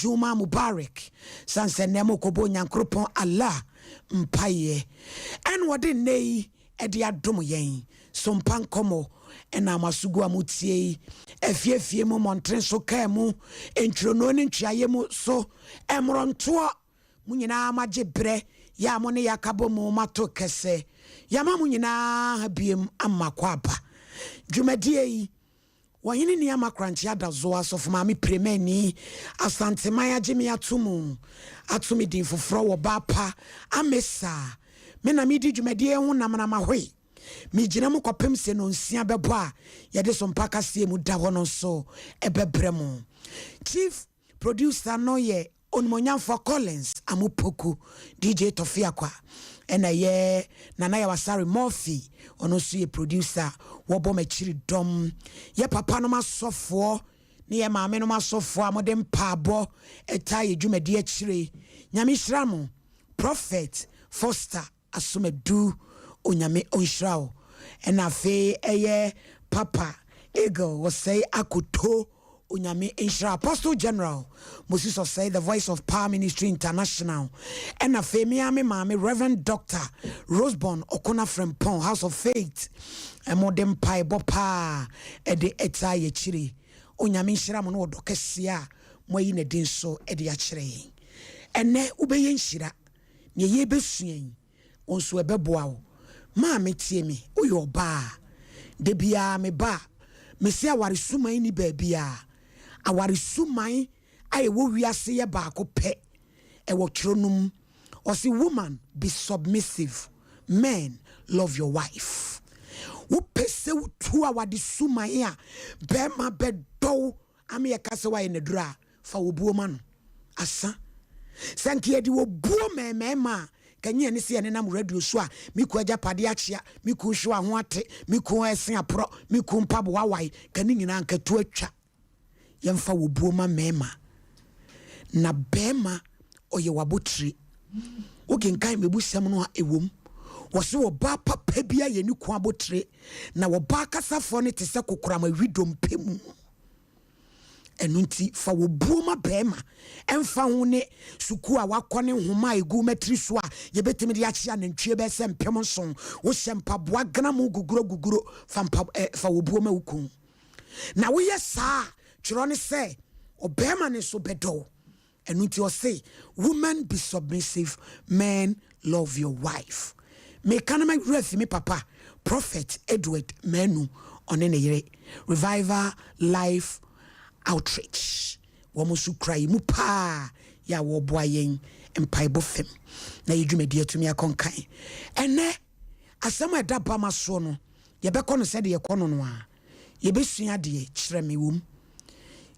Juma Mubarak sanse nemo kobo nyankropon Allah mpaye en wode nei ede adom yen Sompa Nkomo ena masugu amutie efiefie mu montren so ka mu entrono ne ntwaye mu so emronto mu nyina magye bre ya mo ne yakabo mu mato kese yama mu nyina biem amakwaba dwumadie yi wahini ni amakranchi adazo asofu mami premeni asante maya jimi atumu atumi din foforo wo bapa amesa me na midi dwumadie hu namana mahwe mi gina mu kopem se no nsia bebo a yede so mpaka sie mu da hono so ebebre mu chief producer no ye onmonyamfo Collins amupoku DJ Tofia kwa ena ye nana ya wasari Murphy ono so ye producer wobo machiri dom ye papa no masofo ne ye maame no masofo amode mpabo eta ye dwumadi akire nyame hiramu Prophet Foster Asumedu onyame onhrao ena fe eye papa Eagle was say akoto onyame enhra Apostle General Moses of say the Voice of Power Ministry International and a femiame mame Reverend Dr. Roseborn Okona Frempon House of Faith and modern pai bopa ede eta ye chiri onyame nhira mo no dokesia moyi ne din so ede ya chire ene ubeye nhira ne ye besuen onso ebeboa wo mame tie me oyo ba de bia me ba mesi aware suman ni ba bia aware suman aye wo wiase ye ba ko pe e wo tronum or see woman be submissive men love your wife wo pese wo tu awade suman a be ma bedo ame ye kase wa ye nedura fa wo buo ma no asa sankie di wo buo mema kanye ne se ne nam radio so a miku agapade achia miku hwo aho ate miku esen apro miku mpabo wawai kane nyina nkatu atwa yemfa wo buoma mema na bema oye wabotri ogenkan mebusam no a ewom wo se wo ba papa bia ye ni ku abotre na wo ba kasafo ne te se kokorama widom pemu enunti fa wo buoma bema emfa ho ne suku a wakone homa egu matri so a ye betimi de achia nantwie be se mpem so wo hyempa boa gna mu guguro fa wo buoma ukun na wo yesa chiro ne se obema ne so bedo enunti o say women be submissive men love your wife me kanama ref me papa Prophet Edward Menu onene yire Revival Life Outreach womusu cry mu pa ya wo boayen empaibo fem na yedwumadi atumi akonkan ene asem eda ba maso no ye be kono se de ye kono no a ye besua de kire me wom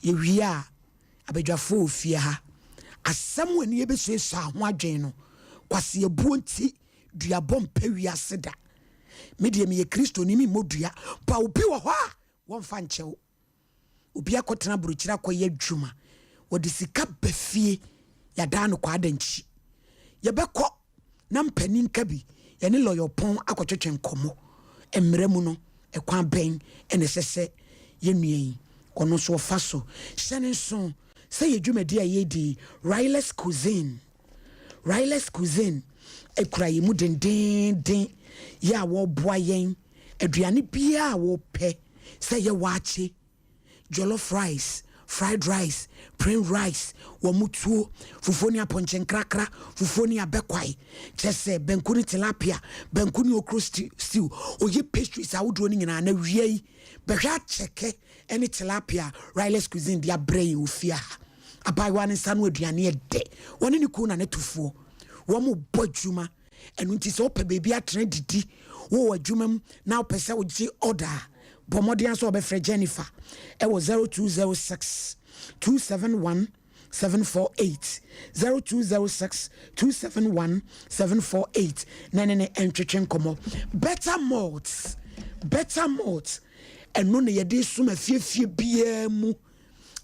ye wi a abedwafo ofie ha asem wani ye besua sa ho adwen no kwase ebuo nti duabom pawi aseda me de me ye Kristo ni mi modua ba obi wo ho a wonfa nchew obi akotena buruchira koye dwuma wodi sika bafie ya da no kwa adanchi ye beko na mpani nka bi ye ne lawyer pon akotwetwe nkomo emremu no ekwan ben ene sese ye nuan ono so faso hyene so say ye dwumadi a ye di Riley's Cuisine ekura ye mu den ya wo boayen aduane bia wo pe say ye wache jollof rice, fried rice, plain rice, wamutuo, fufoni aponchen krakra, fufoni abekwai, chese benkuni tilapia, benkuni okro stew, oye pastries awudroni ngina na wiei, behwa cheke, any tilapia, Riley's Cuisine dia brain ufia. Abai wani sanu aduane de, wani ni kuna netufuo, wamu bojuma, enunti se ope baby atre didi, wo adwuma na opese wo gi order. Bomodian so be Jennifer. It was 0206 271 748 0206 271 748 nanene entwetwe nkomo better malts eno ne yede suma fiefie bia mu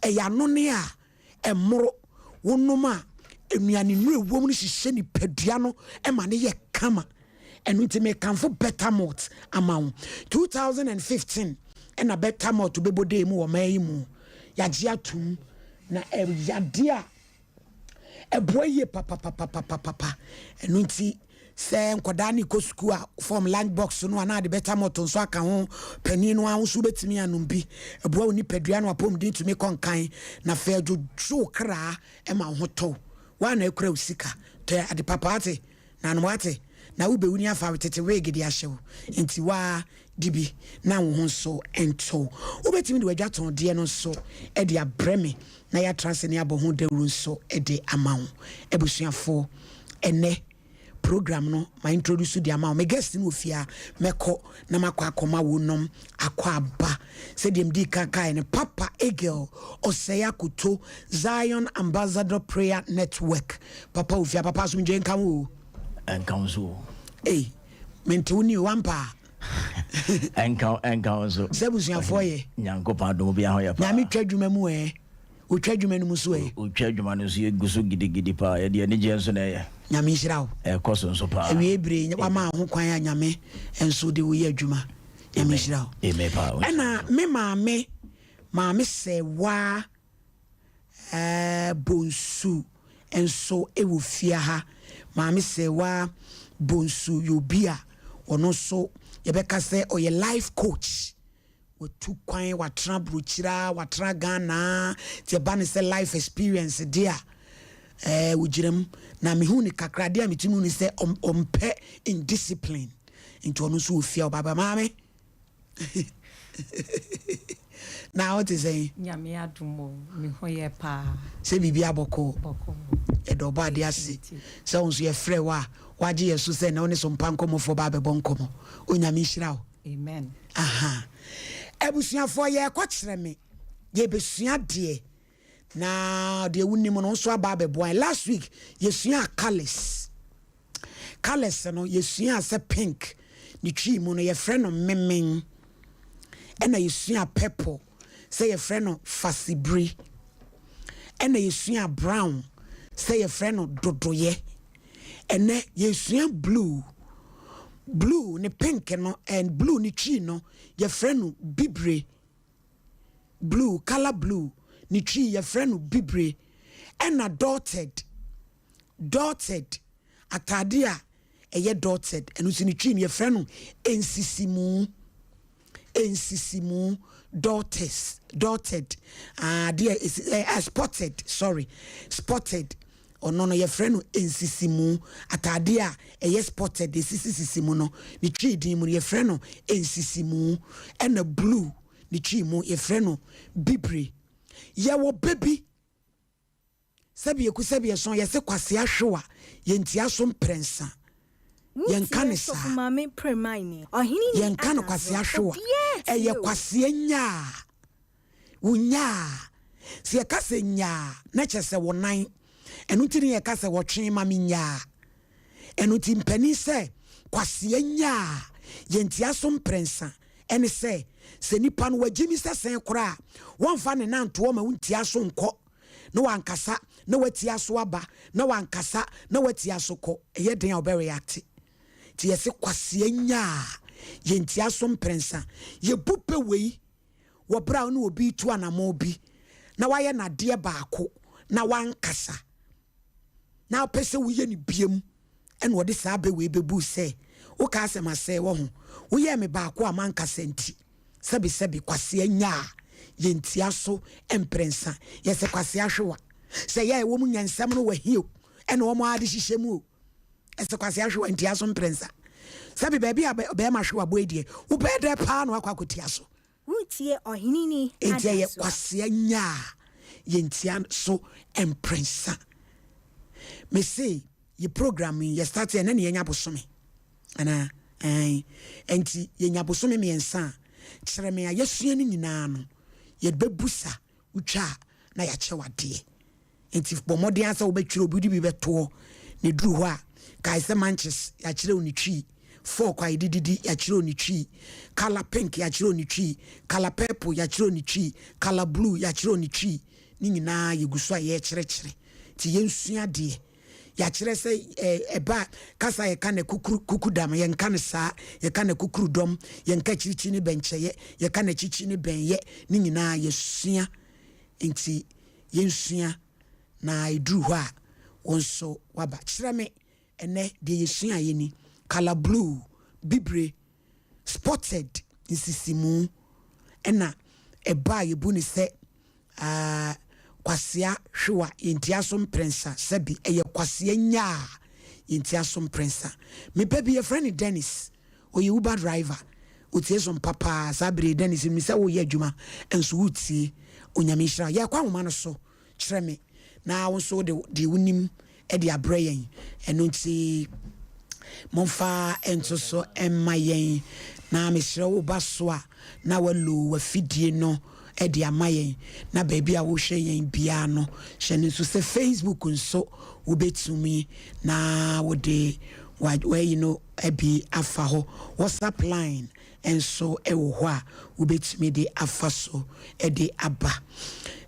eya no ne a emro wonoma enuane nu ewom ni hihye ni padua no ema ne ye kama and we make for better malt amount 2015 and a better malt to be bode mu o mai mu ya gia tum na yadia boy papa enu nti se nkoda ni ko school form lunch box no ana de better moto so aka ho pani no ahso betimi anum bi eboa oni padua no apom din tumi konkan na fa jojo kra e ma ho to wa na ekura usika to ade papa ate na no ate na ube wuni afa tete wege di ahyew nti wa dibi na wo ho so ento obetimi de wadwa ton de no so e de abreme na ya transene abo ho dawru so e de amawo ebusuafo ene program no ma introduce the amount me guest no ofia meko na makwa akoma wonom akwa aba se dem di kaka ne papa egel oseya kuto Zion Ambassador Prayer Network papa ofia papa so nje nkan wo enkan so mentuni wampa enkan so sebusia foye nyankopa do bia ho ya pa na mi twadwuma mu utwa dwuma no muso utwa dwuma no so yeguso gidigidi pa ye de ne je so na ye nyame hirawo koso so pa ewie bre wama ho kwan ya nyame enso de wo ye adwuma nyame hirawo pa na me maame se wa bonsu enso ewo fia ha maame se wa bonsu yobia ono so ye beka se oye life coach watu kwan watra bruchira watra Ghana te bane se life experience dia wujirem na mehu ni kakra dia metimu ni se ompe in discipline into ono so ofia baba maame na what is saying nyame adumo me hoye pa se bibi aboko edoba dia si se onso ye frɛ wa waje yesu se na oni Sompa Nkomo fo ba be bonkomo onyame hirawo amen aha ebusuafo ye kwakire me ye besua de na de wuni mo no so aba be boy last week yesua colors no yesua se pink ni twi mo no ye frɛ no memmen ena yesua purple say ye frɛ no fasibri ena yesua brown say ye frɛ no dodoye ene yesua blue ni pink no and blue ni tree no your friend no bibre blue color blue ni tree your friend no bibre and a dotted atadia eye dotted and usi ni tree your friend no ensisimu dotted dear is spotted ono no ye frɛ no ensisimu atade a eye spotted sisisimu no ni tree din mu ye frɛ no ensisimu and blue ni tree mu ye frɛ no bibre ye wo baby sabi ye son ye se kwase ahwewa ye ntia so mprensa ye nka ne sa mama premaini ohini ye nka no kwase ahwewa eye kwase nya unya se kase nya na kyese wo nan enu tiri ye kase wotwe ma minya enu ti mpani se kwase nya ye ntia so mprensa ene se nipa no wagimi se sen kora wonfa ne nanto ma wontia so nko no wankasa na watia so aba na wankasa na watia so ko ye den obe react ti ye se kwase nya ye ntia so mprensa ye bupe wei wo bra no obi tu anamo bi na waye na de baako na wankasa na pese wo ye ni biem ene wo de sa be we bebu se wo ka asema se wo ho wo ye me baako amankasa nti sebi kwase anya ye ntia so emprensa ye se kwase ahwewa se ye wo mu nyansam no wahio ene wo mo ade hihye se kwase ahwewa ntia so emprensa sebi baby be ma hwewa boedie wo be de pa no akwa kotia so wutie ohinini ade ye kwase anya ye ntia so emprensa me say ye programming ye start and then ye nya bosome ana enti ye nya bosome me ensa kire me ayesua ni nyina no ye bebusa utwa na ya chewade enti bomode ansa wo betwire obudi bi beto ne duru ho a kai se manches ya kire oni twi four kwa idididi ya kire oni twi color pink ya kire oni twi color purple ya kire oni twi color blue ya kire oni twi ni nyina ye guso a ye kire ti ye nsua de ya kire se eba kasa ye ka na kukudam ye nka ne sa ye ka na kukurudom ye nka chichi ni bencheye ye ka na chichi ni benye ni nyina ye sua enti ye nsua na iduru ho a onso waba kyerɛ me ene de yesua yeni color blue bibre spotted nsisimu ena eba yebu ni se kwasia hwewa yentia so mprensa sebi eye kwasia nya yentia so mprensa me baby your friend Dennis oye Uber driver utie so papa sabre Dennis mi se wo ye adwuma enso utie onyame hira ye kwa homa no so kyerɛ me na wo so de wonim e de abrɛ yɛn eno nti monfa ento so emma yɛn na me hira wo ba so a na walo wafidie no e de amayen na baby a wo hwɛ yɛn bia no hwɛ ne so se Facebook nso wo betumi na wo de where you know ebi afa ho WhatsApp line enso e wo ho a wo betumi de afa so e de aba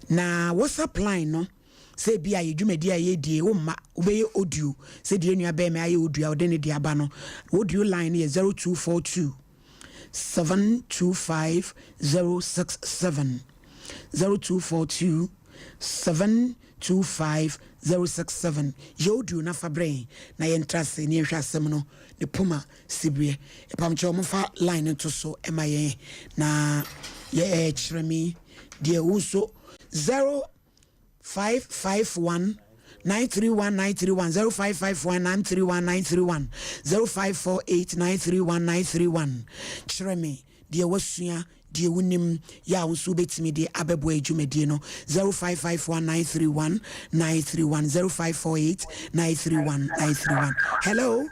na WhatsApp line no say bi a yedwumadi a yedie wo ma wo be audio say de nua be me aye audio a de ne de aba no audio line is 0242 725067 0242 725067 yodu na fabre na yentrase ne hwa asem no ne poma sibrie epamcho mo fa line to so ema yen na ye kyeremi de uso 0551 931 0551 931 0548 931 kyeremi de wasua de wonim ya wonso betimi de abebo adwumadi no 0551 931 0548 931 hello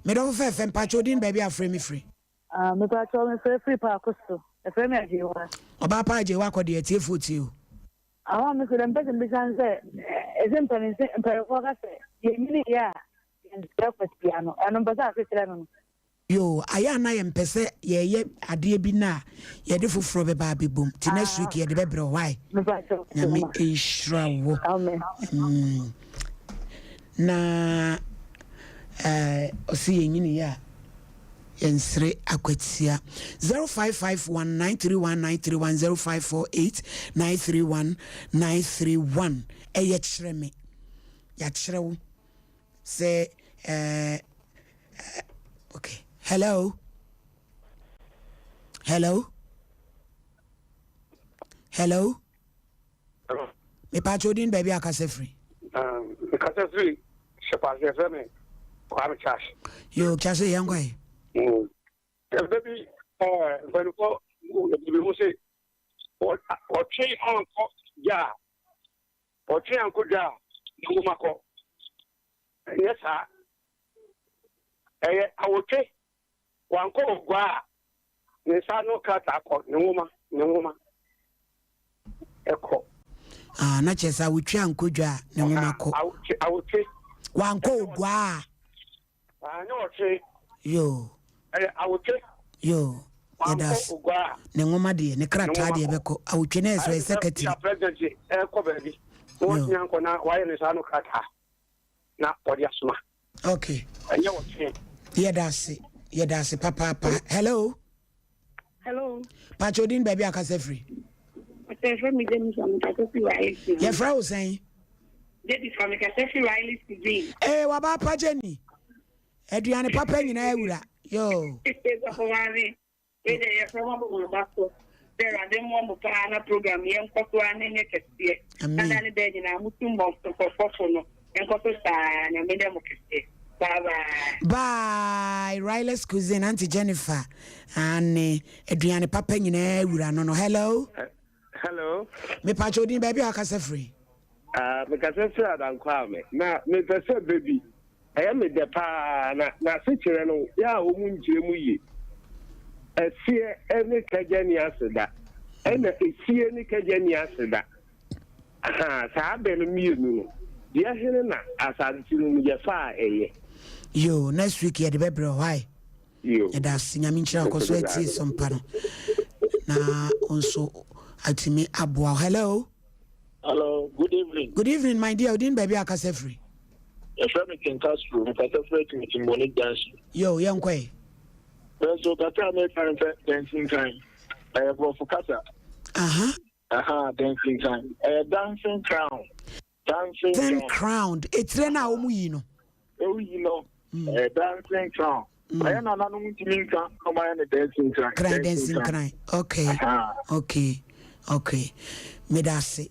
me do fe fe mpacho din baby afre me free me pacho me free pa kosto e free me ajewa oba pa ajewa ko de tie foti o awa me ko dem pese me san se exemption se empere ka se ye mini ya en strafas piano anon basa afetira no yo aya na ye mpese ye ade bi na ye de foforo be ba bebom ti next week ye de be bre why na me ishrawo amen na osi yenyini ya yensre akwatia 0551931931 0548931931 eye kyerɛ me ya kyerɛ wo say okay hello me pachodin baby akase free shepa me kwa chash yo chase yangwai baby when ko we say o tree on ko ja o tree on ko ja nguma ko yes sir awote wanko gwa ne sa no kata ko ne nguma eko na chesa wutwi ankodwa ne nguma ko awote wanko gwa no oche yo awote yo yedas ne nguma de ne krata de beko awotwe na eso secretary president ko baby no nyanko na waye ne sa no kata na odi asuma okay anya oche Yedasi papa. Hello. Pachodin baby akase free. Me dem from Kasefri Riley. Your friend was saying. Dedi from Kasefri Riley today. Eh, waba pa Jenny. Adrian papa nyina ewura. Yo. Go wani. We dey from mo baso. There are them one na program yen koso ane ne kese. Amen. Na dey nyina mutum bo for no. En koso sa na me dem kese. Bye. Riley's cousin Auntie Jennifer and Adrian papa nyina ewura no. Hello. Me pachodin baby akase free. Me kasefri adankwa me. Na me pese baby. I me de pa na se kire no ya o mu njire mu yi. Esie ene kagani aseda. Ene esie ne kagani aseda. Sa be no mienu no. Dia hene na asanti no je fa eye. Yo, next week you the baby why? Yo. That's nyamichira ko so eti sompa no. Na onso atimi aboa. Hello, good evening. Good evening, my dear. Odin baby akase free. Your friend can Castro, I can free to Monique dance. Yo, yankwe. So Kata make dancing time. I have for Kata. Dancing time. Dancing crown. dancing crowned. It's Rena Omuyino. Oh, you know, dancing crown. I am not going to mean dancing crown. Cry dancing cry. Okay. Me da se.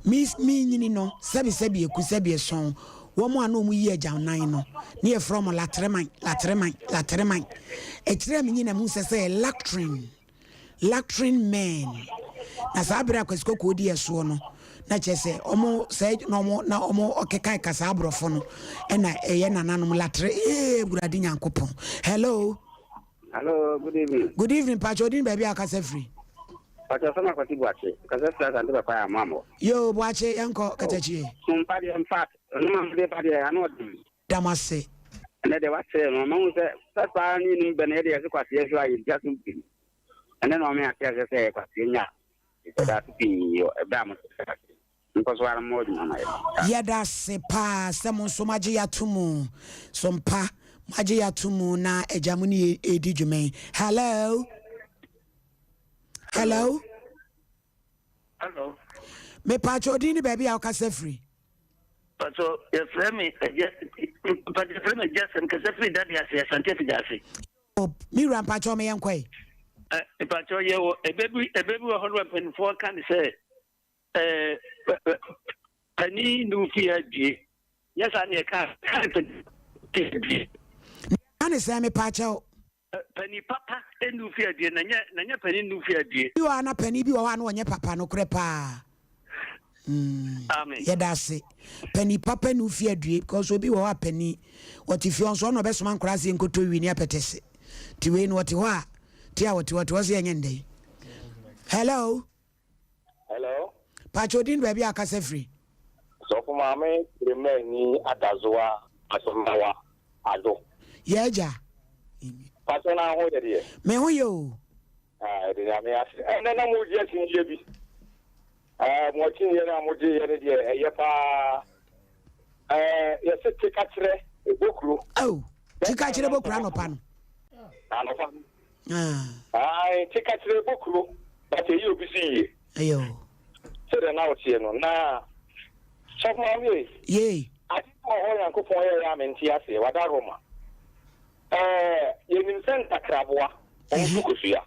Miss me no. Sebi ekusebi song. Woman no mu ye jam nine no. Near from Latreman. A tram in a moose say Lactrin man. Na sabra kwesko kodi eso no. Na chese omo say no mo na omo okekai kasabro fo no. E na eye nananom latre burade nyankopon. Hello, good evening. Good evening, Pacho din baby akase free. Pacho sama kwati buache. Kase fla ande ba kwa mamo. Yo buache yanko kachachi. Sompa in fact, no man dey party anod. Damase. Na de wa say no man say papa ni benede yesi kwati yesu ayi just be. And then me ake say kwati nya. That be yo e ba mo. Because we are more than Yada se pa semon so maji atumu. Sompa maji atumu na ejamuni edi dwumen. Hello. Me Pacho din baby akase free. So your friend me just and cause free that yes scientific jase. Oh, me ran Pacho me yankoi. Pacho ye a baby 124 can say penny no fear G. Yes, I need a car. Ani say me Pacho. Penny papa and no fear G. Nanya penny no fear G. You are na penny bi wa no nye papa no krepa. Amen. Yada se penny papa no fear due because obi wa penny what if you on so no be so man krase nkoto wi ni apetese. Ti we no what wa tia what was yende. Hello. Pacho din baby akase free. So for mama, remain atazoa asomawa ado. Yeja. Pacho na ho de. Me ho yo. De na me ase. Na na mo je tin je bi. Mo tin ye na mo je ye de ye pa ye se tika kire ebokuru. Oh, tika kire bokuru no pan. Tika kire ebokuru. But ye obi si. Ayo. So the now no na check my way. Yay. I think my whole uncle for ya mentiase wada Roma. You nim senta krabwa on fukusia.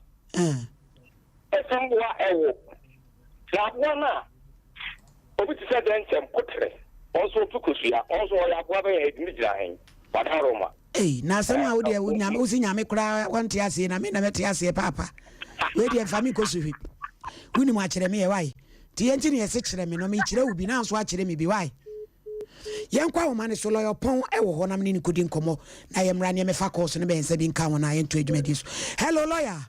Esambwa ewo. Krabwa na obi ti say den tem kotre. Also fukusia, also ya gwa be edini gira hen. Wada Roma. Na sama wo de nyame wo si nyame kura wanti ase na me na meti ase papa. We de fami ko so hwi. Wuni mu akere me ye wai. Ti enti ne yese kire me no me kire ubi na so akere me bi wai. Yenkwa wo mane so lawyer pon e wo ho nam ni kodi nkomo na ye mra ne me fa course ne be nsa bi nka wona ye nto adwumadi so. Hello lawyer.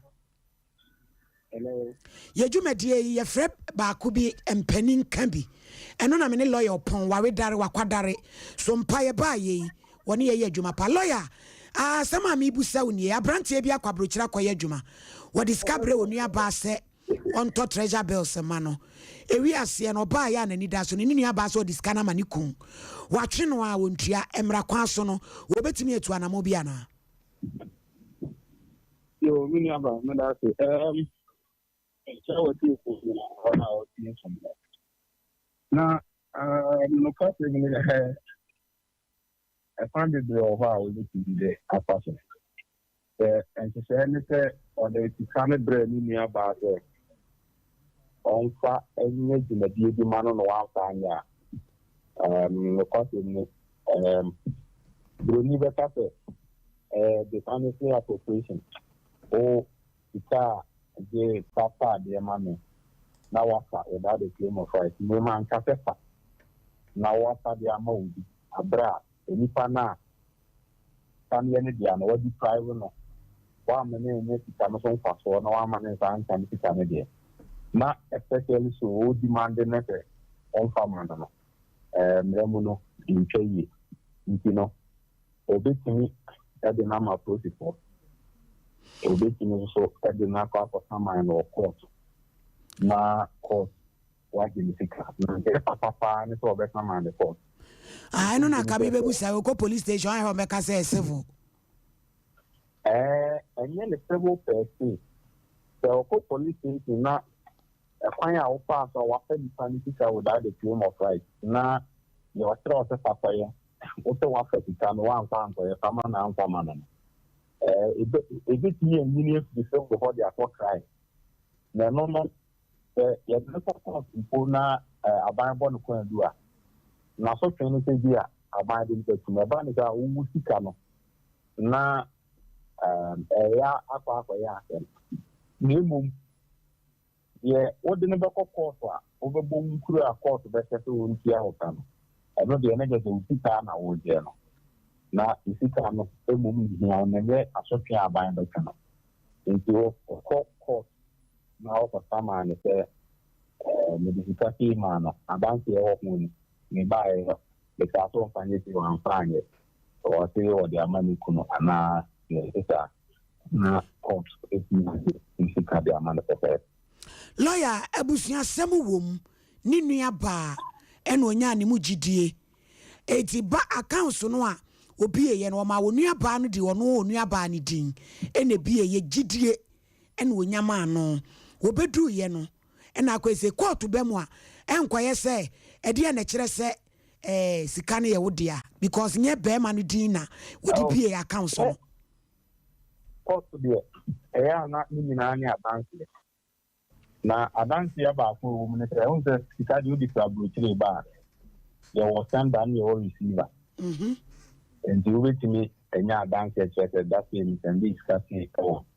Hello. Ye dwumadi ye frep ba ko bi empanin kan bi. Eno na me ne lawyer pon wawe dare wakwadare so mpa ye ba ye woni ye adwuma pa lawyer. Sama mi busa woni abrantie bi akwabrochira koye adwuma. Wo discover woni aba se on to treasure bills mano ewi ase no ba ya na nida so ni nua ba so diskana mani kun watwe no a wontua emra kwa so no wo betimi etu anamo bia na Yo mini aba me da se chawo ti ko na o ti na no ka se mi le I found it the over I was looking there a person and she said or the kind bread in about on fa any jumadi di mano no afanya no cost in bruni beta the financial appropriation o ita je papa de mame na wasa without the claim of right no man kafefa na wasa de amount abra enipa na kan ye ne dia no wadi private no wa mane ne tika no so fa so na wa mane san kan tika ne dia na especially so o demand ne pe on farmer no mremu no intwe ntino obetimi e de na ma process obetimi so e de na kwa sama no court na court wa di tika na e papa ne so obetna ma ne court no na ka be busa ko police station I ho make say civil enye le civil person so ko police station na kwanya wo pass or wa fa di panitika without the claim of right na your throat of papaya. Also, one for the time, one pound for a farmer and farmer. A bit near millions before they are for crying. The normal, you never Puna, a barn can do. Now, so training to be a binding to my banner who Sikano. Now, ya minimum yeah what the number of course over boom through a course better to see how come I know the energy in Sita now now the Sita no a moment here and there a social bind the canal into a court now for some and say medical man a bank of moon nearby the castle financial and find it or say or their money kuno and na court isika de amana pepe lawyer abusia semu wom ni nua ba eno nya ne mu gidie eti ba account no a obi ye no ma wonua ba no de ono onua ba ne din ene bi ye gidie eno nya ma no obedu ye no ena akwese court be mu a enkoye se ede na kire se sika ne ye wodia because nye be ma no din na wodi bi ye account no court there na ni na anya bank na adansi aba ko wo ne tell us sika di odi fabricate ba there was send and your receiver and you wait me enya adansi check that thing and this kasi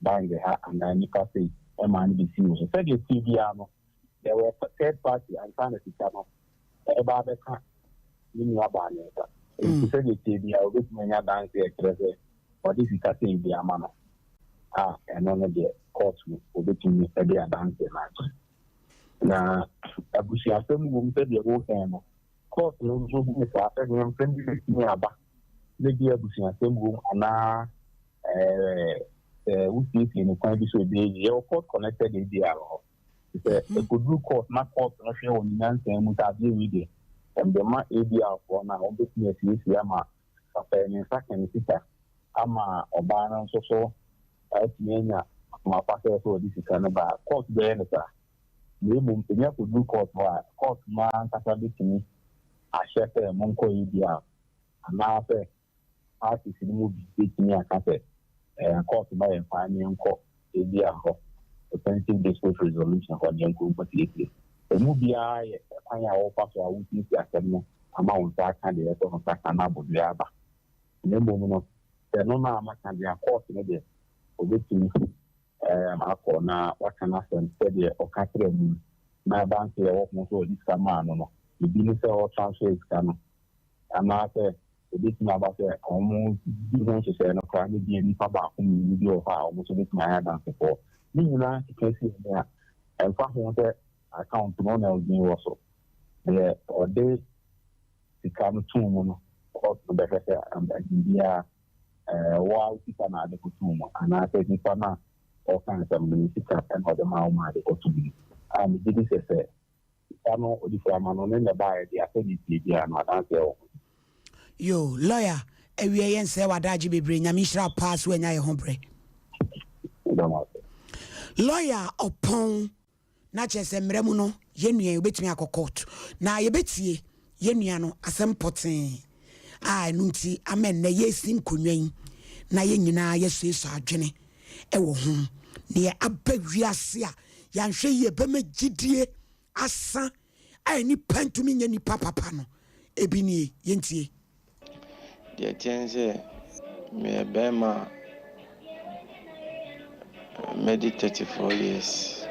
bank ha and then you kasi man be see so said the TV no there were third party and kind of sika no e ba be ka ni aba ne ta you said the TV I wait me enya adansi check or this is kasi bi amana and on the court will be to me a day dance na abusia fem gum se de wo kan no court no so bu sa fa gum fem bi ni aba le bi abusia fem gum ana we see in the so be your court connected in the aro se e could do court na court no hwe won nan san mu ta bi wi de and the ma area for na on be ni si ama fa ni sa kan sita ama oba na so atienya ma pase so this can ba court be na sa ni mu nya ko do court wa court ma kasa bitini a shefe monko idia ana fe party si mu bitini aka fe court ba e fa ni nko idia ho offensive dispute resolution for the nko party mu bia ye kwanya wo paso a wuti si asem ama won sa ka de so ho sa kana bodu aba ni mu no te no na ma ka dia court ne de obetini akọ na wakana sente o katre mu na bank e wo mo so dis kama no ibi ni se o transfer iskano ama se obetini aba se omo di won se no kwa ni bi ni pa ba ko mi bi o fa o mo so betini ya dan se ko ni nyina kesi ya en fa ho se account no na o din wo so o de sikano tu mu no o be se am dia wa utika na de kutumo ana te ni pana o kan some sika and other ma de kutubi did say ano odi for amano ne ba de afedi dia na dan se o yo lawyer ewie yen se wadaji bebre nyame hira pass we nya ye hobre lawyer opon na chese mremu no yenua obetumi akokot na ye betie yenua no asempoten nunti amen na yesi nkonwan na ye nyina yesu adwene wo ho ne abawiase a yanhwe ye bema gidie asa ni pantumi nya ni papa no ebi nie yentie de tiense me bema medi 34 years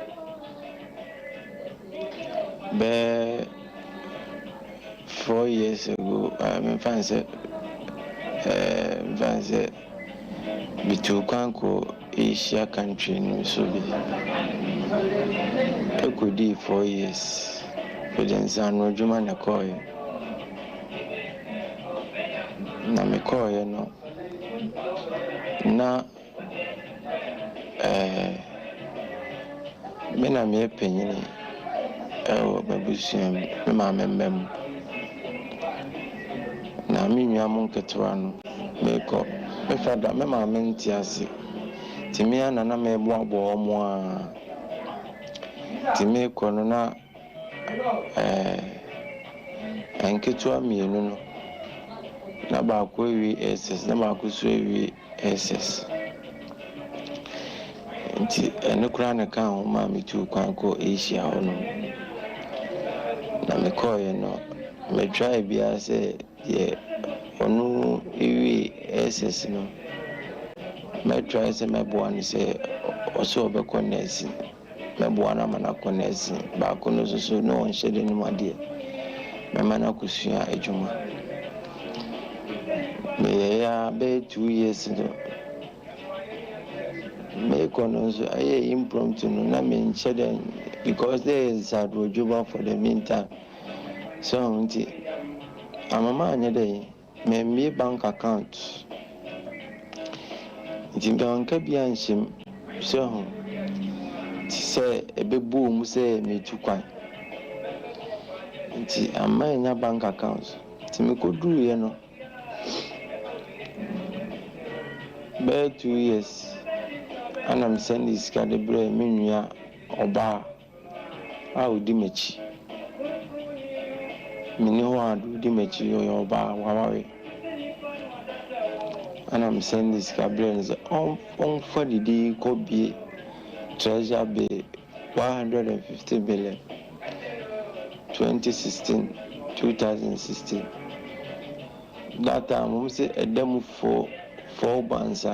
be 4 years ago I'm fancy bitu kwanko Asia country no so be ekodi 4 years edensan juma na koy na me koy no na me na me penyini babusiam me ma memem na me nwa mo nketwa no me ko me fada me ma me ntiase timia na na me boabo mo a timi ko no na Anketewa mmienu no na baako ewie SS na baako so ewie SS. Nti ene kura na ka ho ma me tu kwan ko Asia ho no. Na me call ye no me try bia say ye onu ewie SS no. Me try say me bo an say oso obekọ nurse. Me bo an amana ko nurse. Baako no so no on shede ni made. Me mana kusua ejuma. Me ya be 2 years no. Me kono so aye impromptu no na me nchede because there is a job for the meantime. So nti amama anya dey me bank account. Nti banka bia nhyem so say ebebu mu say me tukwan. Nti amma anya bank account. Nti me koduru ye no. Be 2 years. And I'm sending this card the bread minua oba a odi mechi mini ho odi mechi yo oba wawawe and I'm sending this card bread on for the day could be treasure be 150 billion 2016 that time we say a demo for 4 bands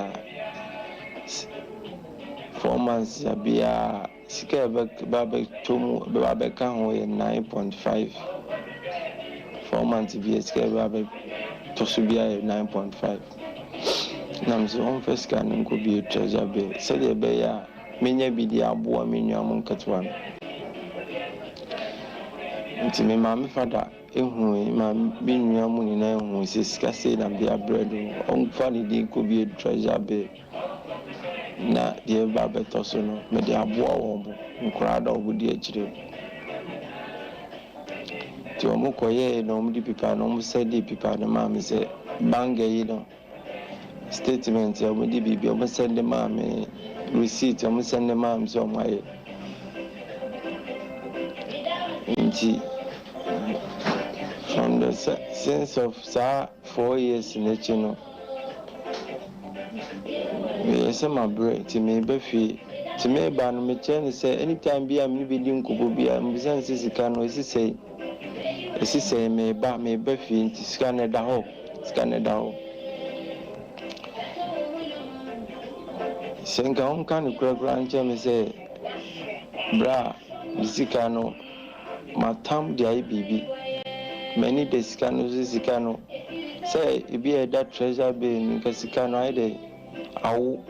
4 months abia sika babe tomu babe ka ho 9.5 4 months bia sika babe to so bia 9.5 nam so on first can nko bi treasure be say dey be ya menya bi di aboa menua mo nkatwa nti me ma me fada ehu ma menua mo ni na ehu sika say na bia bread on fa di ko bi treasure be na die babe toso no me de aboa wo bo nkrada obudi akire ti o mo koye no mo di pipa no mo se di pipa no ma me se banga yi no statement o mo di bibi o mo send ma me receipt o mo send ma me so mo aye nti from the sense of 4 years in echi no yes, my bread to me, Buffy. To me, Ban, me chain say anytime be a maybe dinko be a business is a can, as he say, me ba me Buffy to scan it down. Senka home can you grand me say, bra, Zicano, my tam the IBB. Many descanos is cano. Say, it be a that treasure being Casicano, I day. Awo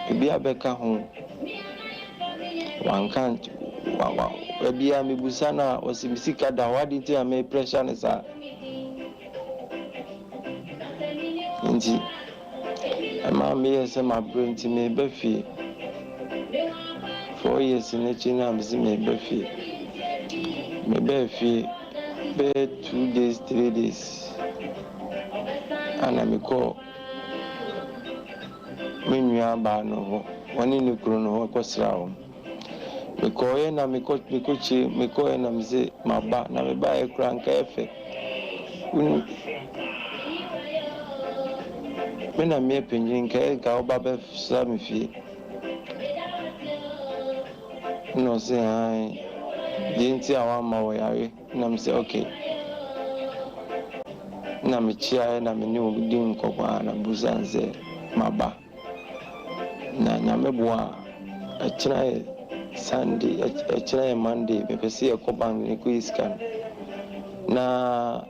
ebi abeka ho one can't ebi a mebusa na osibisika da wadi ti ame pressure ne sa nti ama me yese ma brain ti me befi 4 years ne china amzi me befi be 2 days 3 days ana me call menua ba no ho woni ne kuro no ho kwasra ho me koye na me koye na mze maba na me ba e kura nka efe me na me penyin ka e ga oba be sa me fie no say ai dinti awa ma wo yare na me say okay na me chia na me ni obudi nkokwa na busanze maba na nyameboa achira Sunday achira Monday me pese e ko bank ni ko iskan na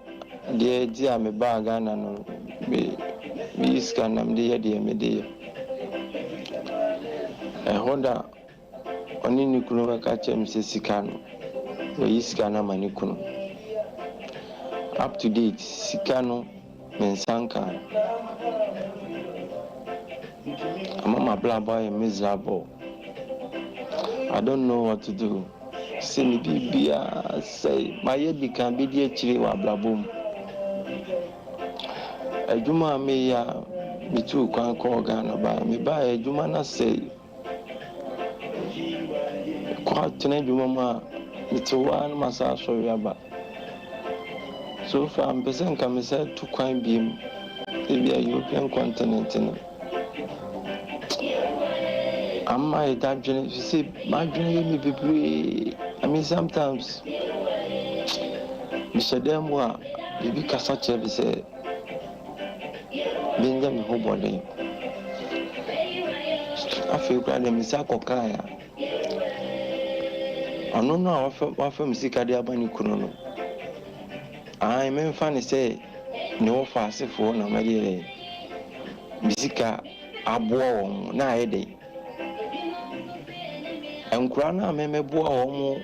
de dia me ba Ghana no me iskan na me de me de honda oni ni kuno ka chem se sikano we iskana mani kuno up to date sikano mensanka my black boy miserable. I don't know what to do. See me be say my head can be the chili wa blabum. A juma me ya me too can call Ghana by me buy a juma na say quite tene juma me to one massage for yaba. So far, I'm present come inside to quite beam maybe a European continent. I might that journey. You see, my journey may be free. I mean, sometimes Mr. Demwa, baby Casache, we say, Benjamin Hobody. I feel glad I'm Misako Kaya. I don't know what from Sikadia Bani Kuno. I mean, funny say, no fast for no matter. Misika Abo na ede. Enkura na memebo a omo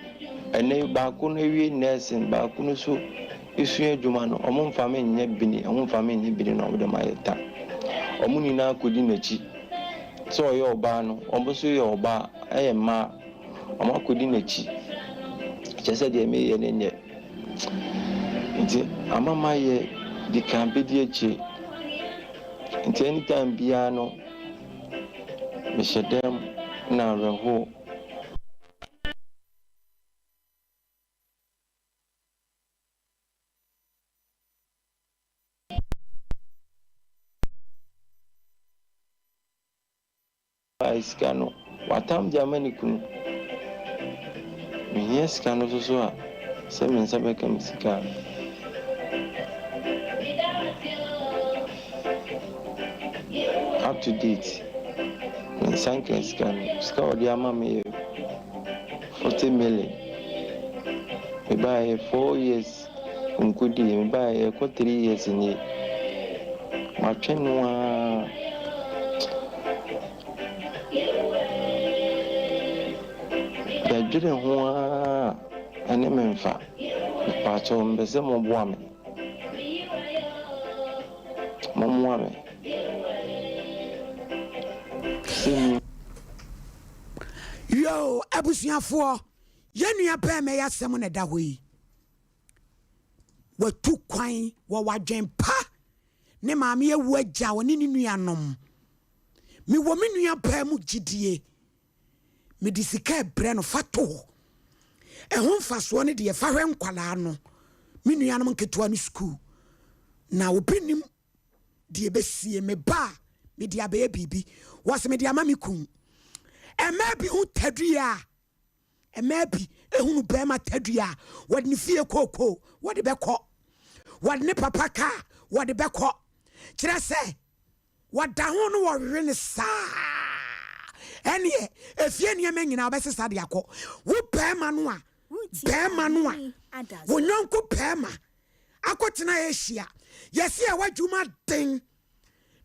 ene baako na wie nursing baako no so esu adwuma no omo mfa me nya bini omo mfa me nya bini no omo ma yeta omo nyina akodi nachi so ye oba no omo so ye oba eye ma omo akodi nachi chese de me ye ne nye nti amama ye di kan be di echi nti anytime bia no me shedem na reho iskano watam jamani kunu yes kano so se men sabe kam sika up to date in sanken ska odi ama me 40 million me buy 4 years unkudi me buy 3 years ni ma twenwa Jure hoa ane memfa pacho mbese mo boame yo abusuafo yenua pa me yasem ne da hoyi watu kwan wo wadwen pa ne maame ewu agya wo ne nuanom mi wo me nua pa mu gidie me disika bre no fato ehun faso ne de fa hwe nkwala no me nuanom nketoa no school na obinim de besie me ba me dia be bibi was me dia mami kun emabi hu tadua emabi ehunu be ma tadua wode ne fie koko wode beko wode ne papa ka wode beko kire se wada hu no wo hwe ne sa ene efie ne me nyina obesesa de akọ wo pema no a wo nyonko pema akotena ehia yesi e wadwuma den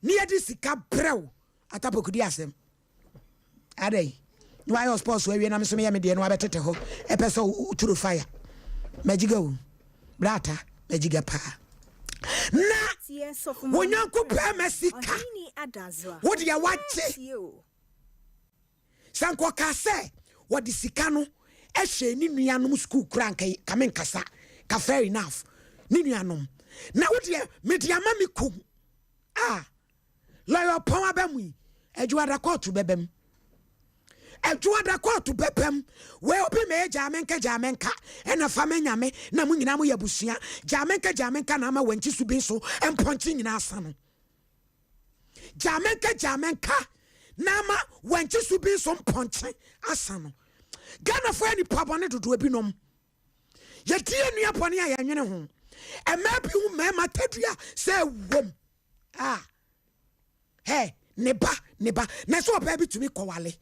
ni edi sika brew atapokudi asem adai why your sports we na me so me de no abetete ho epese uturu fire magiga wo brata magiga pa na wo nyonko pema sika wo de ya wache sanko kase wodi sika no ehwe ni nuanom school kranka kamen kasa ka fair enough ni nuanom na wodi media mami kum lawyer power bemu ejuada court bebem we obi me jamenka ena fama nyame na mu nyina mu yabusua jamenka na ma wanchi subi so emponchi nyina asano jamenka nama wanchi subi so mponchi asano Ghana for any pabone dodo ebinom yetie nua pone a yanwene ho emabi hu mema tadua se wom hey neba na so oba bi tumi kwale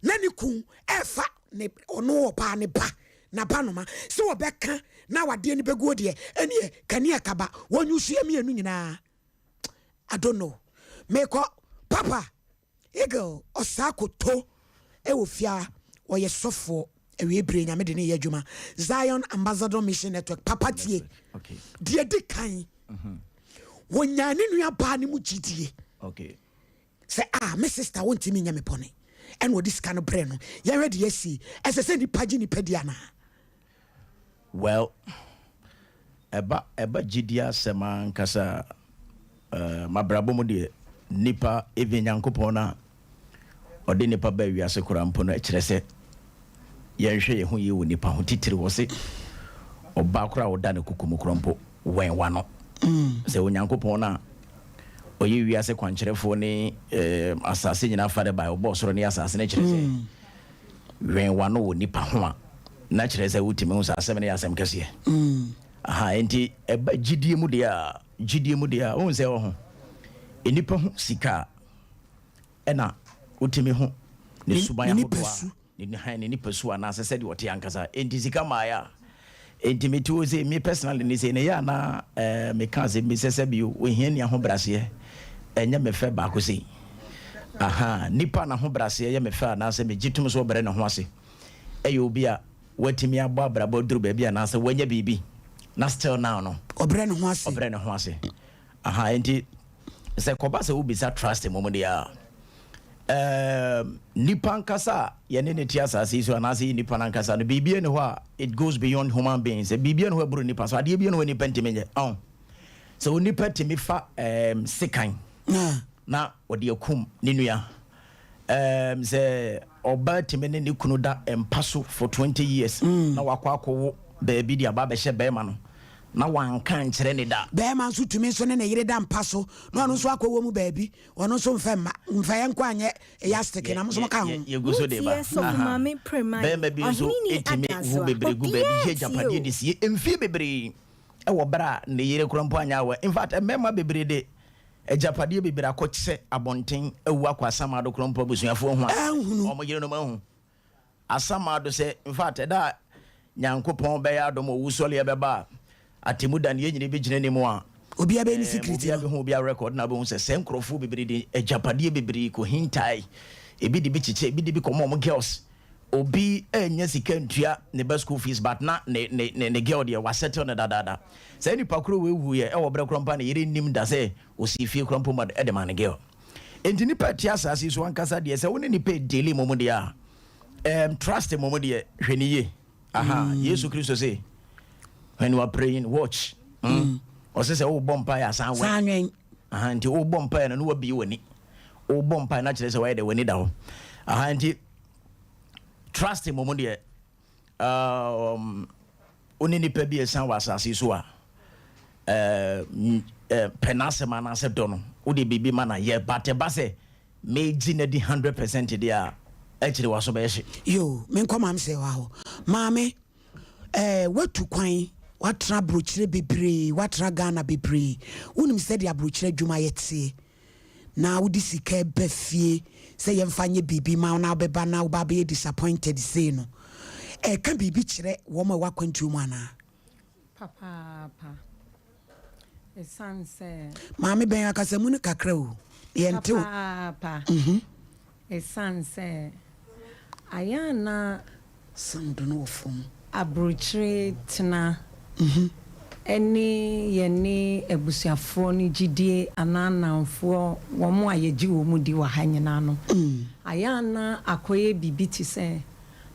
na ni kun efa ne ono oba ne ba na ba no ma se obeka na wade ni begu de ene kani akaba wonyuhie mienu nyina I don't know meko papa ego osakoto e ofia oye sofo ewe bre nyame de ne yadwuma Zion Ambassador Mission Network papa tie okay die de kan wonyane nua ba ne mu gidie okay say my sister won't me nyame pone and what this kind of brain ya ready yesi as I said the pagini pediana well eba gidia sema nkasa mabrabo mu de nipa evenyankopon na ode nipa ba wiase korampo no ekire se yenhwe ye ho ye wo nipa ho titiri wo se oba kora wo da ne kukumu korampo when one sɛ onyankopɔn na ɔyɛ wiase kwankyerɛfoɔ ne asase nyinaa fade ba ɔbɔ soro ne asase ne kyerɛ sɛ when one wɔ nipa ho a na kyerɛ sɛ wotimi ho sɛ asɛm ne yɛ asɛm kɛseɛ enti ɛba gyidie mu deɛ a wohu sɛ wɔ ho nipa ho sika ɛna wotimi ho ne suban ahodoa ne nipa su anaasɛ sɛdeɛ ɔte ankasa enti sika maayɛ a enti metuo sɛ me personally ne sɛ ne yɛ ana meka sɛ mesɛ sɛ bio ohia ni ahobraseɛ ɛnyɛ me fɛ baako sɛ nipa na ahobraseɛ yɛ me fɛ anaasɛ megye tom so ɔbrɛ ne ho ase ɛyɛ obi a watimi abɔ abrabɔ duru baabi anaasɛ wanya biribi na still now no ɔbrɛ ne ho ase enti sɛ kɔba sɛ wobisa trust mmom deɛ a nipa nkasa yɛne ne ti asase so anaasɛ nipa nkasa no biribia ne hɔ a it goes beyond human beings biribia ne hɔ aburo nipa so adeɛ bia ne hɔ nipa ntimi nyɛ sɛ onipa timi fa sekan na ɔde akum ne nua sɛ ɔba timi ne ne kunu da mpa so for 20 years na wakɔ akɔwo baabi de aba bɛhyɛ bɛrima no na wanka nkyerɛ ne da bɛrima nso tumi nso ne ne yere da mpa so na ɔno nso akɔwɔ mu baabi ɔno nso mfa yɛ nkɔ anyɛ elastic na mo so ka ho yɛgu so de ba bɛrima bi nso ɛtumi wo bebree gu baabi yɛ japadeɛ de sie mfie bebree ɛwɔ bra ne yere kora mpo anya awɔ in fact mmarima bebree de japadeɛ bebree akɔkyɛ abɔnten awu akɔ asamado kora mpo abusuafoɔ ho a ɔmo yere no ma hu asamado sɛ in fact ɛda nyankopɔn bɛyɛ adom ɔwu sɔle ɛbɛba atemu da ne yɛnyine bɛgyina ne mu a obia bɛ ni secret obia bɛ ho obia record na bɛhu sɛ sɛ nkurɔfoɔ bebree de japadeɛ bebree kɔ hintae ebi de bi kyekyɛ ebi de bi kɔmɔ ɔmo girls obi anya sika ntua ne ba school fees but na ne girl deɛ wasettle ne dadaada sɛ nipa koro wewu yɛ ɛwɔ brɛ koro mpa ne yere nim da sɛ osi fie koro mpo ma ɛde ma ne girl enti nipa ti asase so ankasa deɛ sɛ wo ne nipa daily momo deɛ trust momo deɛ hwɛ ne ye Yesu Kristo say when you are praying watch or say oh bompa ya sanwen nti oh bompa na no wabi wani oh bompa na kyerɛ sɛ why de wani da ho nti trust him momo de oni nipa bi esan wa asase so a penasema na sɛ dɔ no wo de bibi ma na yɛ bate ba sɛ meji na di 100% de a ɛkyerɛ wa so bɛhye yo men kɔma am sɛ wa ho maame watu kwan watra brochire bebree watra Ghana bebree wonim sɛ de abrochire dwuma yɛtie na wodi sika bɛfie sɛ yɛmfa nye bibi ma na bɛba na woba bɛyɛ disappointed say no ka bibi kyerɛ wo ma wakwantu mu ana papa esanse maame bɛn akasa mu ne kakra o yɛnte o papa esanse ayana sound no fom abrochire tena ɛne yɛne abusuafoɔ no gyidie ananamfoɔ wɔn a yɛgye wɔ mu di wɔ ha nyinaa no ayana akɔyɛ bibi te sɛ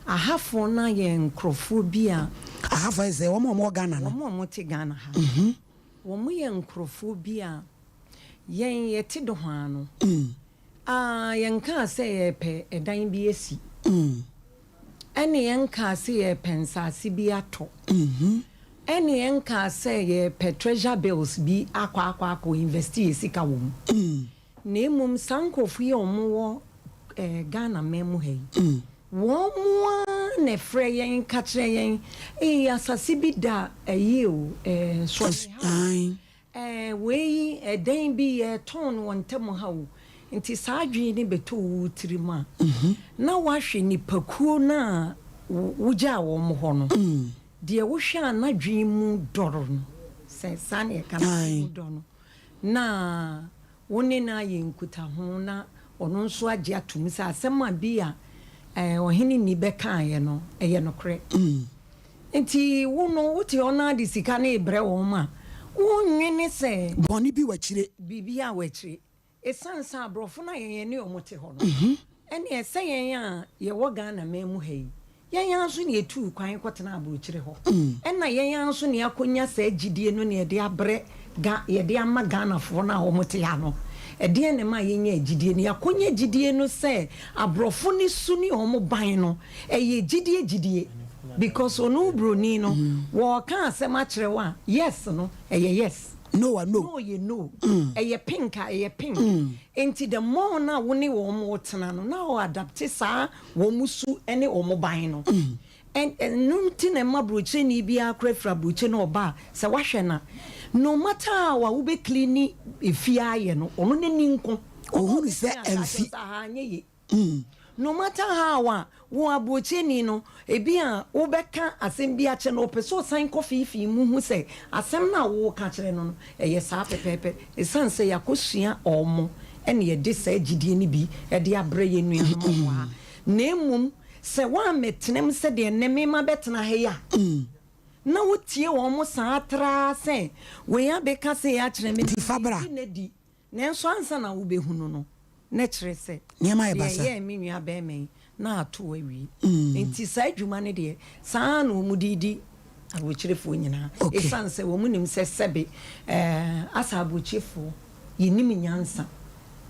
ahafoɔ na yɛ nkurɔfoɔ bi a ahafoɔ sɛ wɔn Ghana no wɔn te Ghana ha wɔn yɛ nkurɔfoɔ bi a yɛn yɛte do ho ano yɛn kaa sɛ yɛpɛ ɛdan bi esi ɛne yɛn kaa sɛ yɛpɛ nsaase bi atɔ ɛne yɛn kaa sɛ yɛpɛ treasure bills bi akɔ investi sika wɔ mu na mmom sankofu yɛ wɔn wɔ Ghana mɛmu ha yi wɔn na frɛ yɛn ka kyerɛ yɛn asase bi da o so wei ɛdan bi yɛtɔn no wɔn ntam ha o nti saa adwene ne bɛtɔ wo tiri mu a na wahwɛ nipakuo na wogya wɔn hɔ no deɛ wohwɛ a na dwene mu dɔrɔ no sɛ saa ne ɛka mu dɔ no na wone na yɛ nkuta ho na ɔno nso agye atom sɛ asɛm a bi a ɔhene ni bɛkaeɛ no ɛyɛ nokorɛ nti wo no wote ɔno ade sika ne ɛbrɛ wɔn ma wonwene sɛ bɔne bi wakyire biribi a wakyire ɛsiane sɛ aborɔfo no a yɛn ne ɔmo te hɔ no ɛne ɛsɛ yɛn a yɛwɔ Ghana man mu ha yi yɛn nso ne yɛtu kwan kɔtena aburokyire hɔ ɛna yɛn nso ne akɔnya saa gyidie no ne yɛde abrɛ yɛde ama Ghanafoɔ no a ɔmo te ha no ɛdeɛ ne ma yɛnya gyidie no yɛakɔnya gyidie no sɛ aborɔfo ne su ne ɔmo ban no ɛyɛ gyidie because onu broni no wo kan asem akere wa yes no yes no ye no eye pink pink enti the more na wo ne wo mo tena no na o adapt sa wo musu ene o mo ban no and no tin e ma broche ni bia krafra broche no oba se wahwe na no matter wa wo be clean efie aye no ono ne ninko ohunu se emfi no matter how wo abocheni no ebia wo beka asem bia che no peso san kofi mu hu se asem na wo ka kire no eye sa pepepe esan se yakosua omo ene ye de sa gidie ni bi e de abre ye nua no wa na emum se wa metenem se de ne mema betena he ya na wo tie wo mo sa atra se we ya beka se ya kire me di fabra na enso ansa na wo behunu no na kire se niema e basa ye mi nua be me na ato awi enti sa adwuma ne de sa na mu didi abochirefo nyina esanse wo mu nim se sebe asa abochirefo yinim nyansa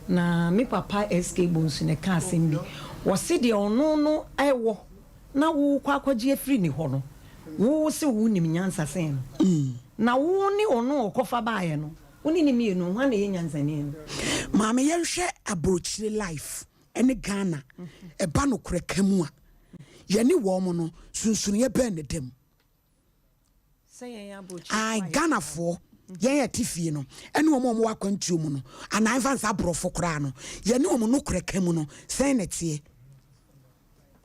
na me papa SK Bonsu ne ka asem bi wo se de ono no ewo na wo kwa akwaje afiri ni ho no wo se wo nim nyansa sen na wo ni ono okofa baaye no woni ni mi no hwa na ye nyansa ni maame ye hwe abochire life ene Ghana eba no kure kamu a ye ni wo mo no sunsun ye ben ne dem say ye abochire ai Ghana fo ye tifie no ene wo mo wakwantuo mu no ana fansa abrofo kra no ye ni wo mo no kure kamu no say ne tie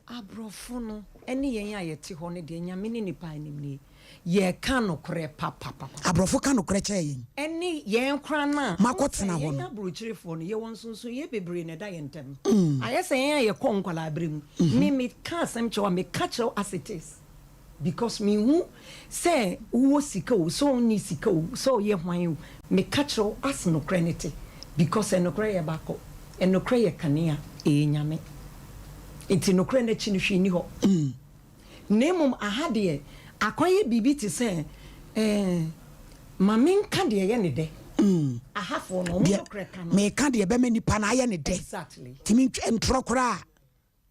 abrofo no ene ye ayeti ho ne de nyame ne nipa anim ni ye kan no kure papa abrofo kan no kure che yin ene ye nkra na makotena ho no abrochirefo no ye wonsunsun ye bebre ne da ye ntem ayese ye konkwala abrem me ka asem che wa me ka che as it is because me hu say wo sika o so ni sika o so ye hwan o me ka che as no credit because no kure ye bako no kure ye kanea nyame enti no kure na chi no hwi ni ho nemum ahade akoye bibi ti se mamin ka de ye ne de ahafo no mo kure ka no me ka de be mani pa na ye ne de exactly timi entro kura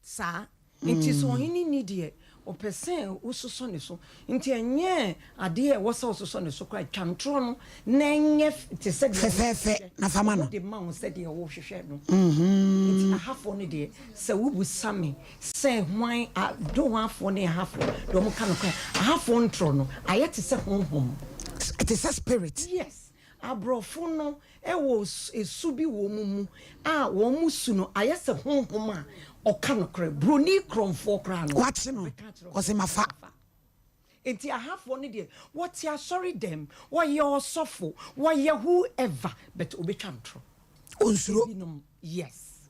sa enti so hini ni de o pesen ususo ne so enti enye ade e wo se ususo ne so kwa twantro no na enye ti se de fe na fama no de ma wo se de wo hwehwe no enti ahafo ne de se wubu same se hwan do hafo ne ahafo do mo ka no kwa ahafo ntro no ayete se honhom it is a spirit yes abrofo no e wo esubi wo mumu wo musu no ayese honhom a oka no kre broni kromfo kra no what no ose mafa enti ahafo ne de what ya sorry them what your suffer what ya whoever but obetwa ntro onsuro yes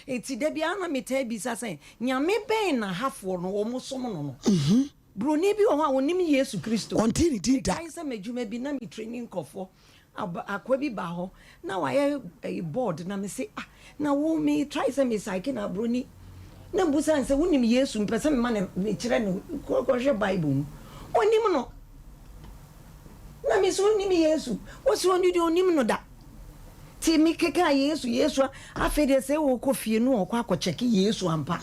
enti de bia na meta bisa say nyame ben na hafo no wo musom no broni bi o ha wonim Yesu Kristo onti ni di da kai se medjuma bi na me training kofo akwa bi ba ho na wa ye board na me say na wo me try say me psyche na broni na mbusa nse wonim Yesu mpese me ma na me kire no ko hwe Bible onim no na me so wonim Yesu wo so oni de onim no da ti mi keka Yesu afede se wo ko fie no okwa akocheki Yesu ampa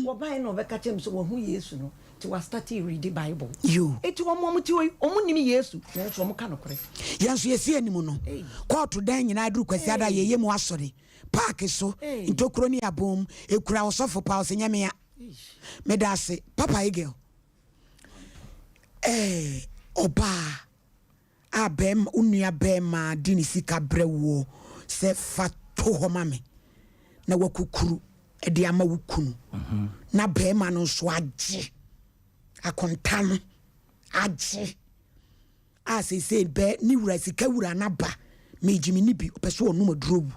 wo bai no be ka chem so wo hu Yesu no ti was start read the Bible you eti wo mo ti omu nim Yesu na so mo ka no kore yanso yesi animu no court dan nyina aduru kwasi ada yeye mu asore park so intokro ni abom ekura osofo pa osenyame ya medase papa egel oba abem unua bema dini sika brewo se fato ho mame na wakukuru ede ama wukunu na bema no so age akontano age say be ni wura sika wura na ba mejimi ni bi opeso onum adrobu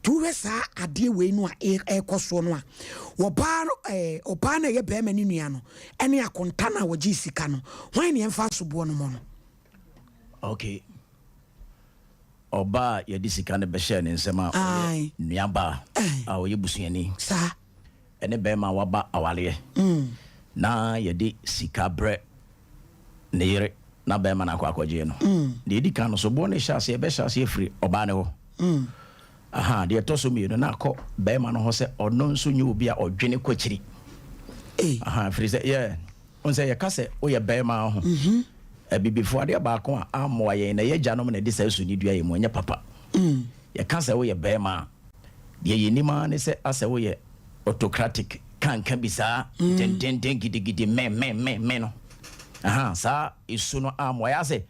tu wesa ade we nu a ekoso no a oba na ye be ma ni nua no ene akontana woji sika no hwan ne emfa sobo no mo no okay oba ye di sika ne be share ne nsema nuaba a oye busuani sa ene be ma waba awale na ye di sika bre ne yere na be ma na akwaje no de di kan so bo ne hyase be hyase free oba ne ho aha de to so mi no na akọ be ma no ho se ono nso nyu obi a odwene kwachiri aha free say yeah on say you say o ye bema ho bibifo ade ba ko amoa ye na ye janom na de say so ni dua ye mo nya papa ye ka say o ye bema de ye ni ma ne say ase o ye autocratic kan bisa den gidi me no aha sa isu no amoa ya say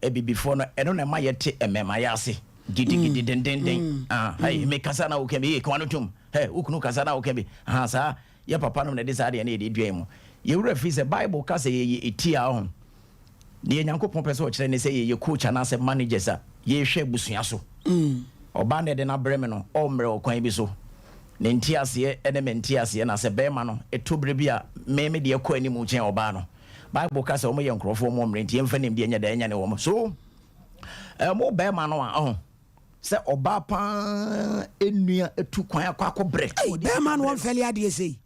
bibifo no eno na ma ye te emema ya say gidi den hey me kasa na ukembe e kwano tum hey ukunu kasa na ukembe aha sa ye papa no na de sa de na de dua mu ye wura fi say bible kasa ye etia ho de Nyankopon pese o kire ne say ye coach na say managers a ye hwe busua so oba na de na breme no o mre okwan bi so ne ntiase ene mentiase na say be ma no etobre bi a me de ekọ ani mu chen oba no bible kasa o mo ye nkrofo mo mre ntie mfa nem de nya da nya ne wo so mo be ma no a se oba pa enua etu kwan akọ bre be ma no won feli ade sei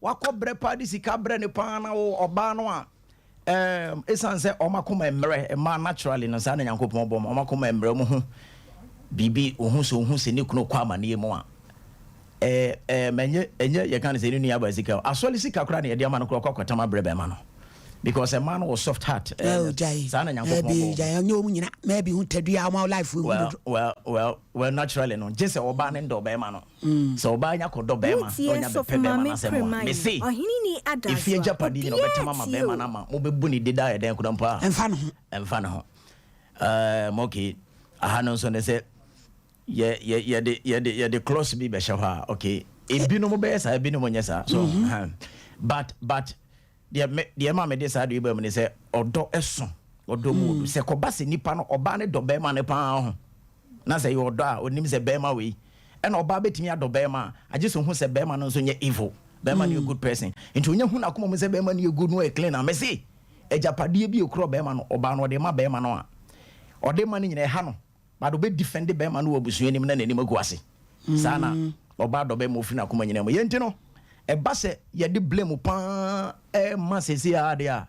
wakọ bre pa di sika bre ne pa na oba no a esan se omakoma emre ma naturally no sa na Nyankopon bom omakoma emre mu ho bibi ohun se ne kuno kwa amane mu a menye enye ye kan se ni nua ba sika asoli sika kura na ye de ama no kura kwatama bre be ma no because a man was soft heart sa na Nyankopon bom jai nyo mu nyina maybe hu tadua ama life well naturally no just oba ne ndo be ma no so oba nya ko do be ma onya be pe be ma na se mo me see Oheneni ada if ye japadi no betama ma be ma na ma mo be bu ni deda ye den ko mpa emfa no ho moki aha no so ne se ye de close bi be shawa okay e bi no mo be sa bi no mo nya sa so but the ma me dey say do be me say odo eso odo mu se ko ba se nipa no oba ne do be ma ne pa ho na say odo a onim se be ma we e na oba betimi ado be ma age so hu se be ma no so nye evil be ma ne a good person into nya hu na ko mo se be ma ne good no e clean na me say ejapade bi okro be ma no oba no de ma be ma no a ode ma ne nyina ha no ba do be defend be ma no obusu enim na nanim agu ase sana oba do be mo fi na ko ma nyina mo yenti no eba se ye de blame pa ma sesi ade a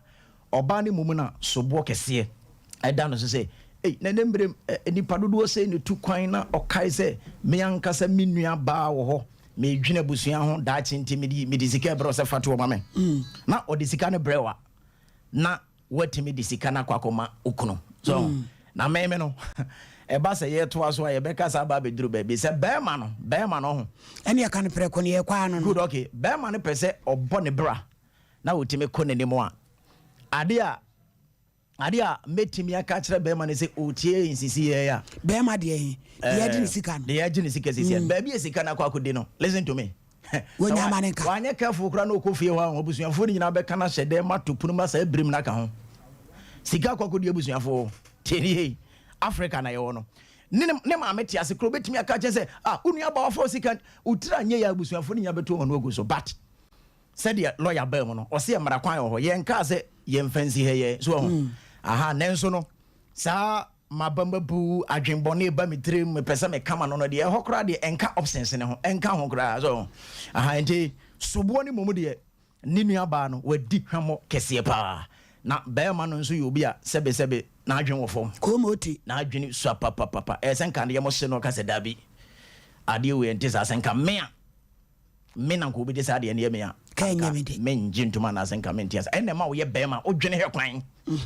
oba ne mumu na sobo kese eda no so se na nembre nipa dodo se ne tu kwan na okai se me ankasa menua ba wo ho me dwena busua ho da chinti me sika bro se fatu o mame na o de sika ne brewa na watimi de sika na kwakoma okuno so na meme no eba se ye to aso ye beka sa ba beduru ba bi se be ma no ho ene aka ne preko ne ye kwa no good okay be ma ne pese obo ne bra na wotimi ko ne nimo a ade a metimi aka kire be ma ne se otie insisi ye ya be ma de ye de ne sika no de ye de ne sika sisi ba bi sika na kwa kodi no listen to me wonya ma ne ka wanya careful kura na okofie ho obusuafo ni nyina be kana hyede ma topunu ma sa ebrim na ka ho sika kwa kodi obusuafo teni Africa na yo no ne ma meti ase kro betimi aka che se unu aba ofo sika utira nye ya abusuafo ni nya beto ho no ogu so but said the lawyer ba mu no o se mara kwan ho ye nka se ye mfansi he ye so ho aha nenso no sa mabamba bu adwenbone ba mitire me pesa me kama no de ho kra de enka options ne ho enka ho kra so aha enti sobo ni momu de ni nua ba no wadi hwamo kese pa na ba ma no nso yobi a sebe na adwen wo fom komoti na adwen so papa senka ne yemo se no ka se dabi ade we enti sa senka me na ko bi de sa de ne me a kan nyame de men jintuma na senka me enti asa enne ma wo ye ba ma odwene he kwan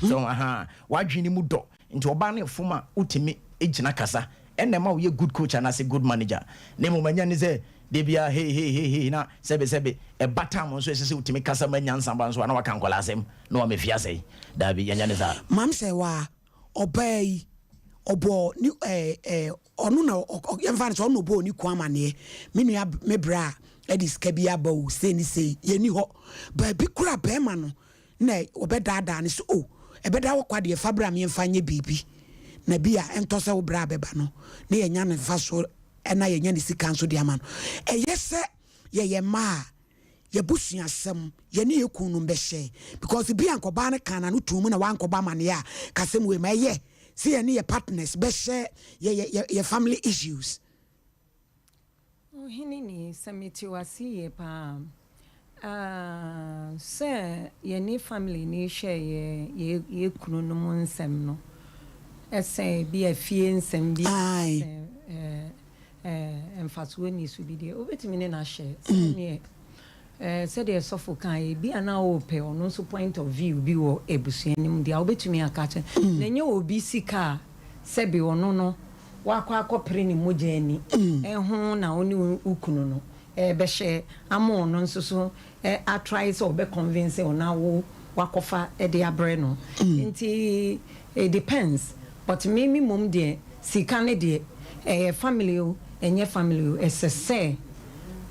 so aha wadwene mu do nti oba na foma utimi ejina kasa enne ma wo ye good coach and as a good manager ne mo manya ni se de bia hey na sebe e bata mo so ese utimi kasa manya nsamba so na waka nkola asem na wa mefia sei da bi yanya ne sa mam se wa obai obo ni onu na yemfa so no bo ni kwama ne me nua me bra edis kabia ba o se ni sei ye ni ho ba bi kura ba ma no na obedada ne so ebeda wo kwade e fabra me mfa nye bibi na bia ento se wo bra beba no na ye nya ne fa so ena ye nya ne sika nso de ama no yese ye ma ye busua sem ye ne ye kunu mbehye because bia nkoba ne kana no tumu na wankoba ma ne ya kasem we ma ye see ye ne ye partners behye ye family issues Oheneni samiti wasiye pa se ye ni family ni share ye kunu no nsem no ese bi afie nsem bi emfasuo ni su bi de obetimi ne na share ne said there's so be an hour pay or no point of view be or ebusianim the obetumi akache nenye obi sika sebi ono no wakwa akopre ni mojani ehun na oni ukunu no behye amo no nso so a try so be convince ona wo wakofa de abre no nti it depends but me mum de sika ne de family o enye family o esese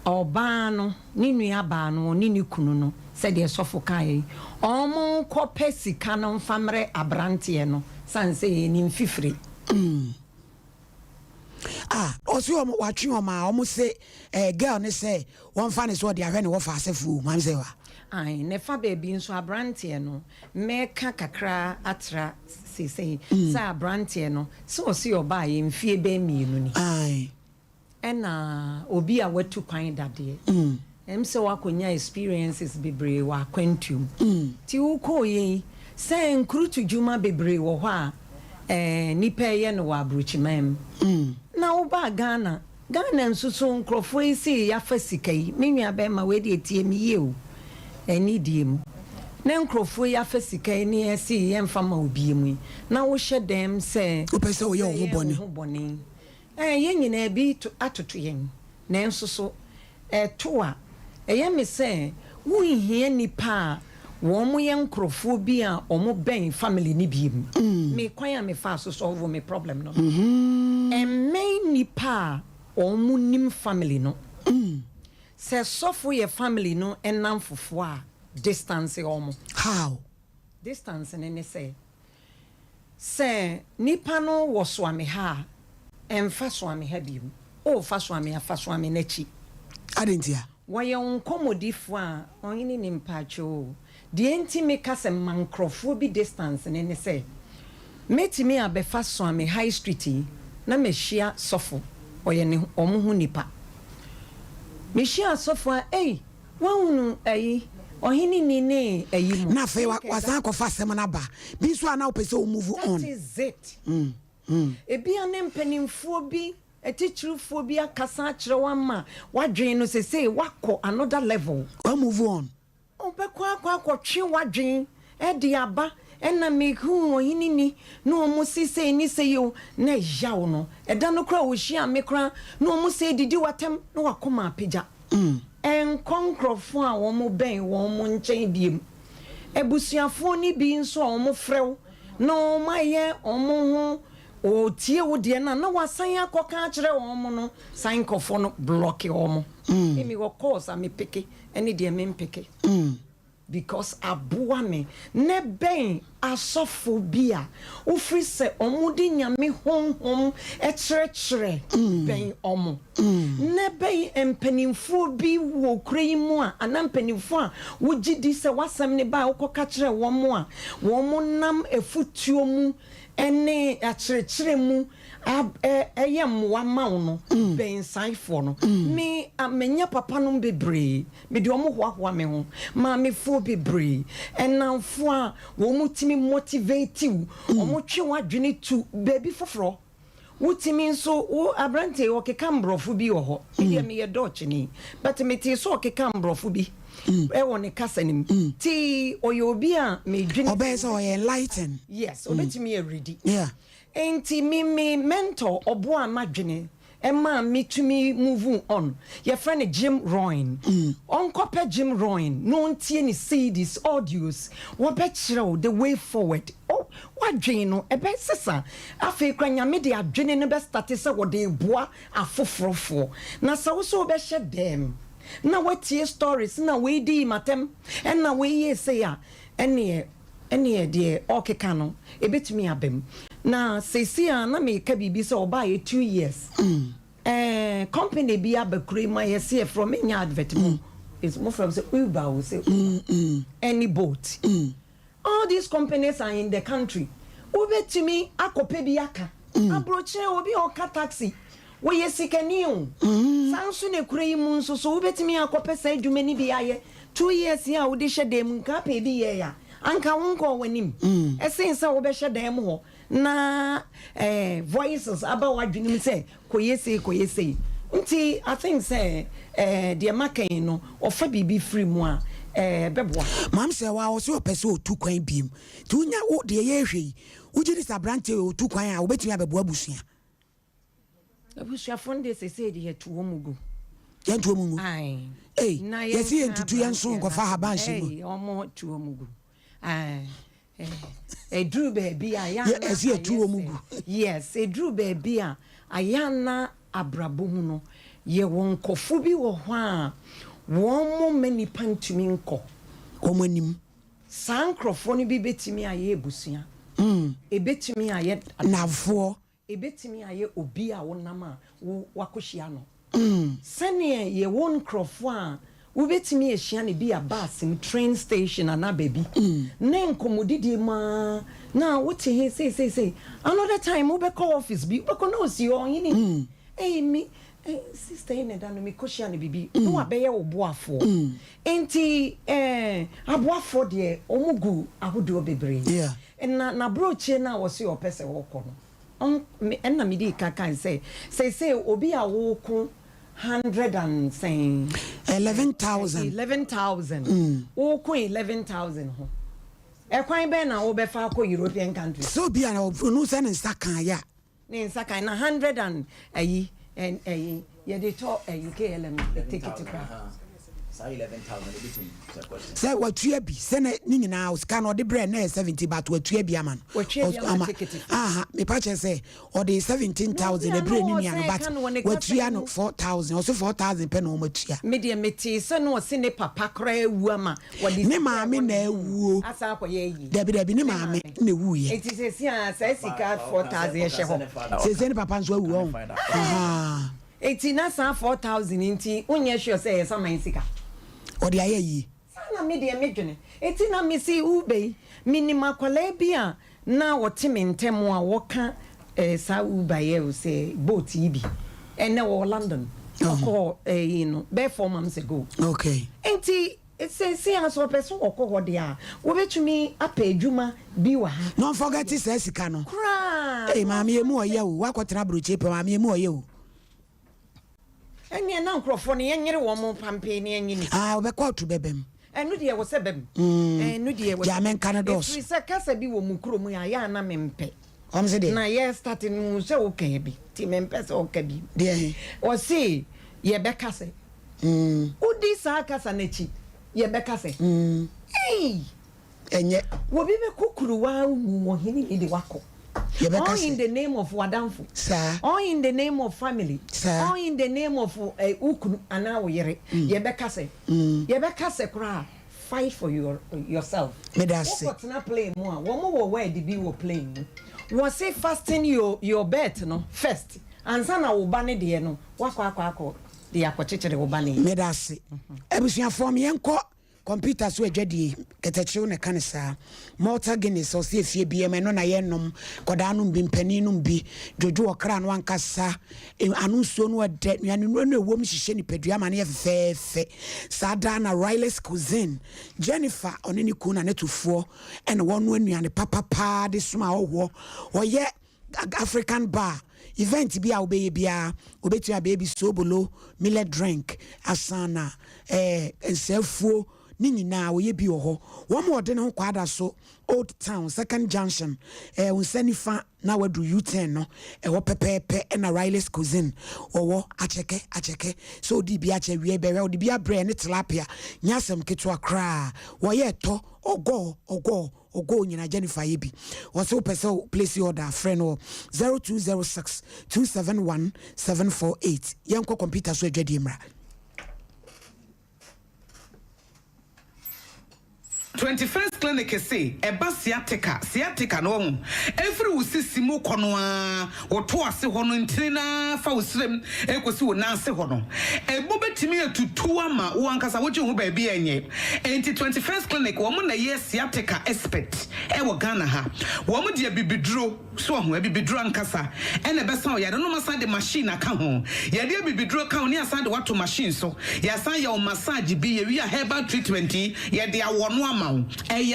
ọba no ni nua ba no ni ni kunu no se de sofo kai omo kope sika no famre abrante no sanse ni mfifiri osu omo watwi oma omo se girl ne se won fa ne so de ahwe ne wo fa asefu mam se wa ai ne fa baby nso abrante no meka kakra atra se sa abrante no so osi oba ye mfie be mienu ni ai ena obi a watu kwan dade se wakonya experiences bebre wa kwantum ti uko ye se nkrutu juma bebre wo ho a nipa ye no wa abrochimam na oba Ghana nsusu nkrofo isi ya fasikai menua be ma we de etie mi ye o eni diem na nkrofo ya fasikai ni esi ye mfa ma obi mu na wo hye dem se opese wo ye ho boni ye nyina bi atoto yen na nsusu to a ye me se wo hie nipa wo mo ye nkrofo bi a omo ben family ni bi mu me kwan a me fa so solve me problem no main nipa omo nim family no se sofo ye family no enam fofo a distance omo how distance ne se nipa no wo so ame ha emfa so ame ha bi o fa so ame afa so ame nachi adentia waye onkomodifo a onye ni mpacho de enti meka se mankrofo bi distance ne se metimi abefa so ame high street na mehia sofo oye ne omuhu nipa mehia sofo a wahunu Oheneni ne ayimu na fe wasan kofa sem na ba bi so ana opese o move on that is it ebi anem penimfo bi etichirufo bi akasa akire wama wadwen no sese wako another level we move on obekwa akotwe wadwen de aba ena mehu Oheneni no omo sise ni seyo na yawo no eda no kra wo hia me kra no omo se didi watem no wakoma apagya en konkrofo a wo mo ben wo mo nchen biem ebusuafo ni bi nso a wo mo frew no maye omo ho o tie wo de na wasan akoka akire wo mo no san kofo no block wo mo emi wo course am peke eni de me peke because abuwa me ne ben asofobia ofri se omudi nyame honhom ekyerechire ben omo ne ben empanimfo bi wo kreimu a anampanimfo a wogidi se wasem ne ba okoka kire wo mo a wo mo nam efutuo mu ene akyerechire mu eyem wa mawo no ben saifo no me amenya papa no bebre me de omo hoahoa me ho ma me fo bebre enamfo a wo mutimi motivate you omo twe wadwene tu baby foforo wutimi nso wo abrante wo keka mbrofo bi wo ho ide me ye doche ni but me ti so keka mbrofo bi wo ne kasanim ti oyobi a me dwene obese o enlighten yes obetimi e ready yeah enti me mentor obo amadwene Emma me to me move on. Your friend Jim Royne. Uncle Jim Royne. No tie ni see these audios. What bet the way forward. Oh, what Jano? A bet sessa. I feel cranya media dreaming the best status what they bois a fofrofo. Na so be shed them. Now what tie stories na we di matem. And na we ye say ya. Any dear okay canon. A bit me abem. Na sesia na me ka bibi so buy 2 years. Company be abekure my say from any advertisement. It's more from say Uber or say any boat. All these companies are in the country. Ube to me akope biaka. Abroche obi oka taxi. We yesikani sansu ne kure imu so ube to me akope say do many biaye 2 years ya udi she dem nka pe bi ye ya. Anka wonko wanim esensa wo be hye dan ho na voices aba wadwenim say koyese nti I think say the making no ofa bibi free mu a beboa mam say wa wo so pese o tu kwan biem ti unya wo de ye hwe ugiri sabrante o tu kwan a obetumi abeboa busua abusua fonde say de tu omugu yentu omugu ai yesi yentutu yenso ko fa haban shi omo tu omugu edru baby aya na yesi tu omugu yes edru baby a aya na abrabo hu no ye won kofu bi wo ho a won mo mani pantumi nko omanim sankrofo no bi betimi aye ebusua ebetimi aye navo ebetimi aye obi a wonam a wakohia no sene ye won krofo a wobetimi ehia ne bi abasim train station ana baby na nkomodidi ma na wote he say another time we be call office bi we no see Oheneni me sister in da no me koshia ne bibi no abeye oboafo enti aboafo de omugu ahodo bebre na broche na wo se opese wo ko no na me di kaka say obi a wo ko 11,000 wo ko 11,000 ho ekwan be na wo be fa ko European countries so bi na no se ne sakan ya ne sakan na 100 and ayi and ye dey talk KLM take it to crack say 11,000 everything say what you be say na nyina o ska no de bre na 70 but what you be aman me pa che say o de 17,000 e bre ni anu but what you no 4,000 also 4,000 pe no matua me de meti so no se ne papa kra ewu ama ne maame na ewuo asa akoye yi dabi ne maame na ewu ye enti se si a say sika 4,000 ye she ho se ne papa nso ewu enti na sa 4,000 enti onye sure say yes am sika odi aye yi sana me de medwene enti na me si ube minima kwala bia na wote me ntemo a woka sa uba ye o say boat ibi ene wo London ko be 4 months ago okay enti say aso person okọ de a wo betumi apa adwuma bi wa ha don't forget say sika no kra maami emu oye o wakotena broche pe maami emu oye o enya na nkrofo ne yenyere wo mo pampe ne yenyini obekọ otu bebem enu de wo se bem enu de wo ja men Canada free se kasa bi wo mu kuro ya ya na mempe se de na ye starting mu se o kan bi ti mempe se o ka bi de o se ye be kasa udi sa kasa na chi ye be kasa enye wo bi be kukuru wa mu Oheneni de wako all in the name of wadamfo sir all in the name of family sir all in the name of ukunu ana wo yere ye be kase kra fight for yourself me that say what na play mo a wo mo wo where the be wo playing wo say fasting your bet no first ansa na wo ba ne de no wakọ de akọchechere wo ba ne me that say ebusuan form yenko computer so adwade ketachiwo ne kanisa Malta Guinness o se fie biem no na ye nom koda no bi mpani no bi dwojo okra no ankasa anu so no de nuane no ewom hihye ni padua ma ne fefefe sada na Riley's Cuisine Jennifer oneni ku na netufo ene wonu anuane papa de suma owo oye African bar event bi a obeye bia obetua baby sobolo millet drink asana ensefuo ni nyina wo ye bi ho wo mo de ne ho kwada so Old Town Second Junction unsanifa na wadu U10 no wo pepepe na Riley's Cuisine wo acheke so di bi ache wie be wo di bi abre ne tilapia nyasem ketwa kra wo ye to ogo nyina Jennifer yebi wo so person place order friend 0206 271 748 yanko computer so adwadi mra 21st clinic say eba sciatica no every usisimu kono a woto ase hono ntrina fa usrem ekosi wo nanse hono ebo betimi atutu ama wo ankasa woje hu ba bia enye enti 21st clinic wo mo na ye sciatica expert e wo Ghana ha wo mo de bibiduro so ho bibiduro ankasa ene besa o yade no masa de machine aka ho yade bibiduro ka oni asa de wato machine so ya san ya o massage bi ye wi a herbal treatment ye de awono ama ama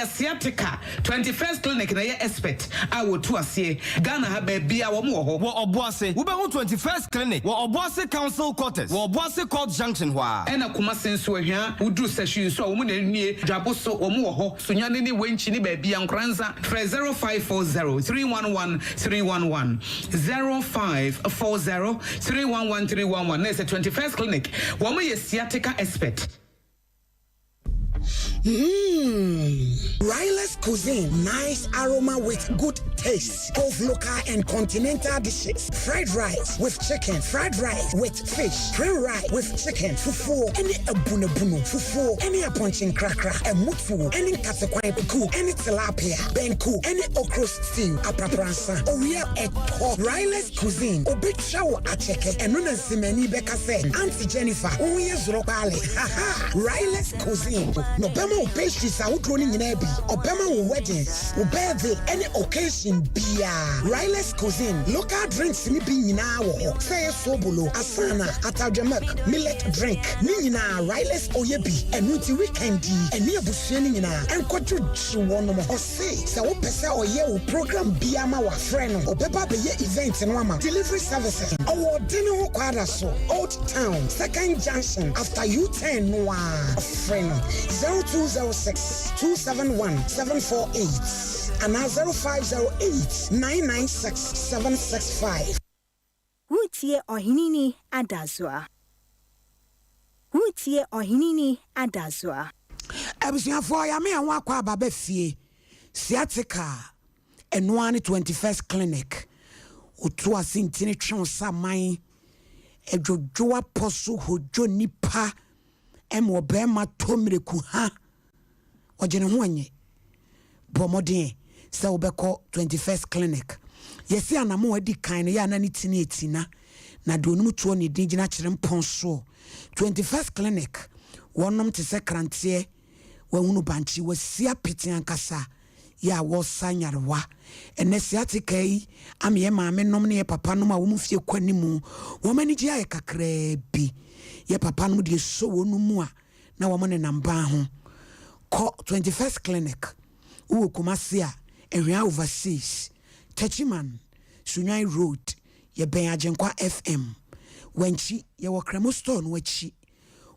sciatica 21st clinic na expert I will to ase Ghana ha ba bia wo mo ho Obuase wo be 21st clinic wo Obuase council quarters wo Obuase court junction wa ena kuma senso ahia udru session so wo mo na nie dwabo so wo mo ho sunyane ni wenchi ni ba bia nkranza 0540 311 311 0540 311 311 na 21st clinic wo mo sciatica expert. Riley's Cuisine, nice aroma with good taste. Both local and continental dishes. Fried rice with chicken, fried rice with fish, free rice with chicken, fufu, any abunabuno, fufu, any punching cracker, and mutfu, any kasekwai puku, any tilapia, benku, any okra stew, aprapransa, oria eto. Riley's Cuisine, obichawo acheke, and nuna simeni beka sen, Auntie Jennifer, uye zrobale, haha. Riley's Cuisine, no bema pastries are running in Ebi, Obama weddings, birthday, any occasion beer. Riley's Cuisine, local drinks ni bi now. Say sobolo, asana, atajamak, millet drink. Ni na Riley's oyebi, and nuti weekendi, and ni abusieni na. And kwatu chuono mo. Say, sa wo pese oye wo program beer ma wa friend. Obeba be ye event no ma. Delivery services. Owo dini ho kwada so. Old Town, Second Junction, after U10 no friend. 0206 271 748 and 0508 996 765. Wutie Oheneni Adazwa. Wutie Oheneni Adazwa. Ebusiafo ya me anwa kwa baba fie. Sciatica enwa ni 21st clinic. Otu asintini twon saman edwodwoa poso hojo nipa em obema tomreku ha ojene ho anye bomodin se obeko 21st clinic yesi anamo adi kan ya na nitini etina na de onum tuo ne din gina kire mponso 21st clinic wonom te se krantie wahunu banchi wasia peti ankasa ya wosanyarwa ene sciatica yi ame maame nom ne papa nom a wo mfie kwanimu wo mani ji aye kakra bi ye papa nom de so wonu mu a na wo ne namba ho ko 21st clinic wo Kumasi a ehwia overseas Techiman Sunyai Road ye ben agenkwa FM wanchi ye wo Kremo store no achi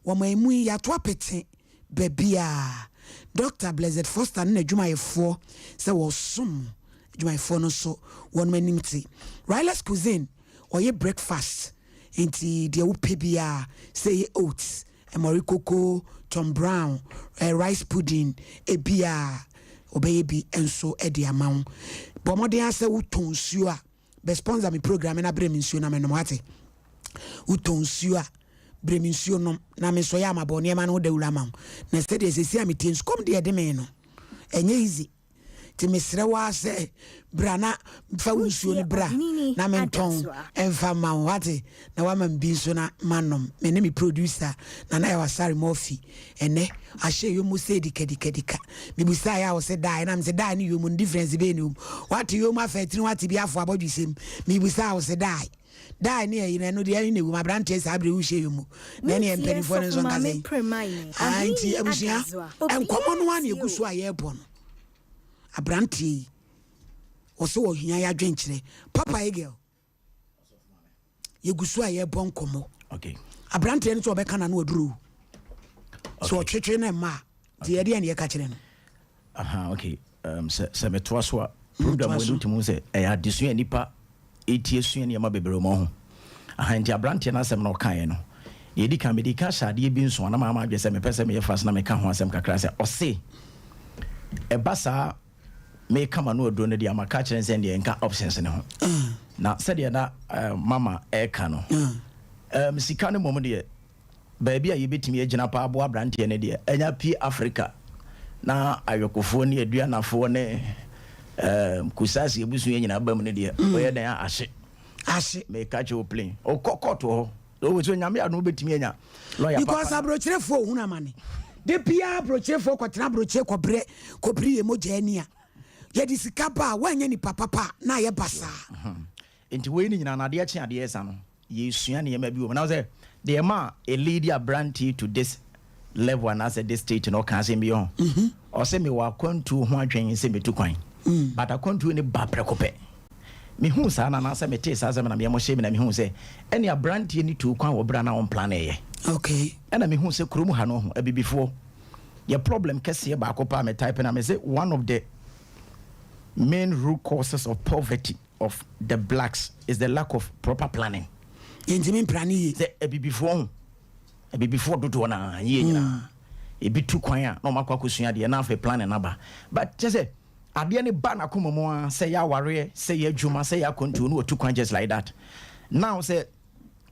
wo maimu ya to apete bebia Dr. Blessed Foster na adwumayefo se wo som adwumayefo no so won manimti Riley's Cuisine oye breakfast enti de wo pebia say oats emorikoko Tom Brown rice pudding ebia obeyebi enso edi amawo bomode ase wutonsuo a be sponsor me program na breminsuo na menom ate wutonsuo a breminsuo no na me so ya mabone ma no dawula ma na steady esesi a metens kom de me no enye easy ti mesre wa se brana fa wusuo ni bra na menton enfa ma wate na wa man binso na manom me ne me producer na ya wasari mofi ene ahye yo mu se dikadika me busa ya wo se dai na me se dai ni yo mu difference be ni wate yo ma fa tini wate bi afo abodusem me busa wo se dai ni e no de ni ma branche sa abre wuhye yo mu na ne empenifo ne so kaze anti abusia enkomo no an yeguso aye bo no abranti oso wo hia ya dwenkyere papa egel yeguso aye bo nkomo okay abranti ene so obeka na no aduru so twetwe na ma de ade ene ye ka kire no aha okay se metwa so program we ntimu se e adesu anipa etiesu ene ma bebere mo ho aha nti abranti na asem no kan no ye di kan medika shade bi nso na ma adwe se me pese me ye fast na me ka ho asem kakra se ose e basa me kama no odro ne dia maka kire nse ne nka options ne ho na se de na mama e ka no sika ne mom de baabi a yebetimi agina pa abo abrante ne de anya pi Africa na ayokofo ne aduanafo ne kusasi ebusu nyina bam ne de oye dan ahye me ka che o plane o kokoto ho o we so nyame anu betimi anya lawyer papa because abrochirefo hu na mane de pia abrochirefo kwotena abrochire kobri emojani a ye di sika ba wanya ni papa na ye basa enti we ni nyina na de achi ade esa no ye sua ne yema bi wo na say the ma a lady a brand to this level and as a this state no can say me on or say me wa kwantu ho adwen se metu kwan but akwantu ni ba prekope me hu sa na say me te sa na me mo hye me na me hu say ene abrante ni tu kwan wo bra na on plan eye okay ena me hu say kurom ha no ho abibifo your problem kese ba akopa me type na me say one of the main root causes of poverty of the blacks is the lack of proper planning. Intimin planning before do na ye nyina e bi tu kwan a no makwa kosua de na afa planning naba but just say ade ne ba na komomo say ya ware say ya dwuma say ya control no tu kwan just like that now say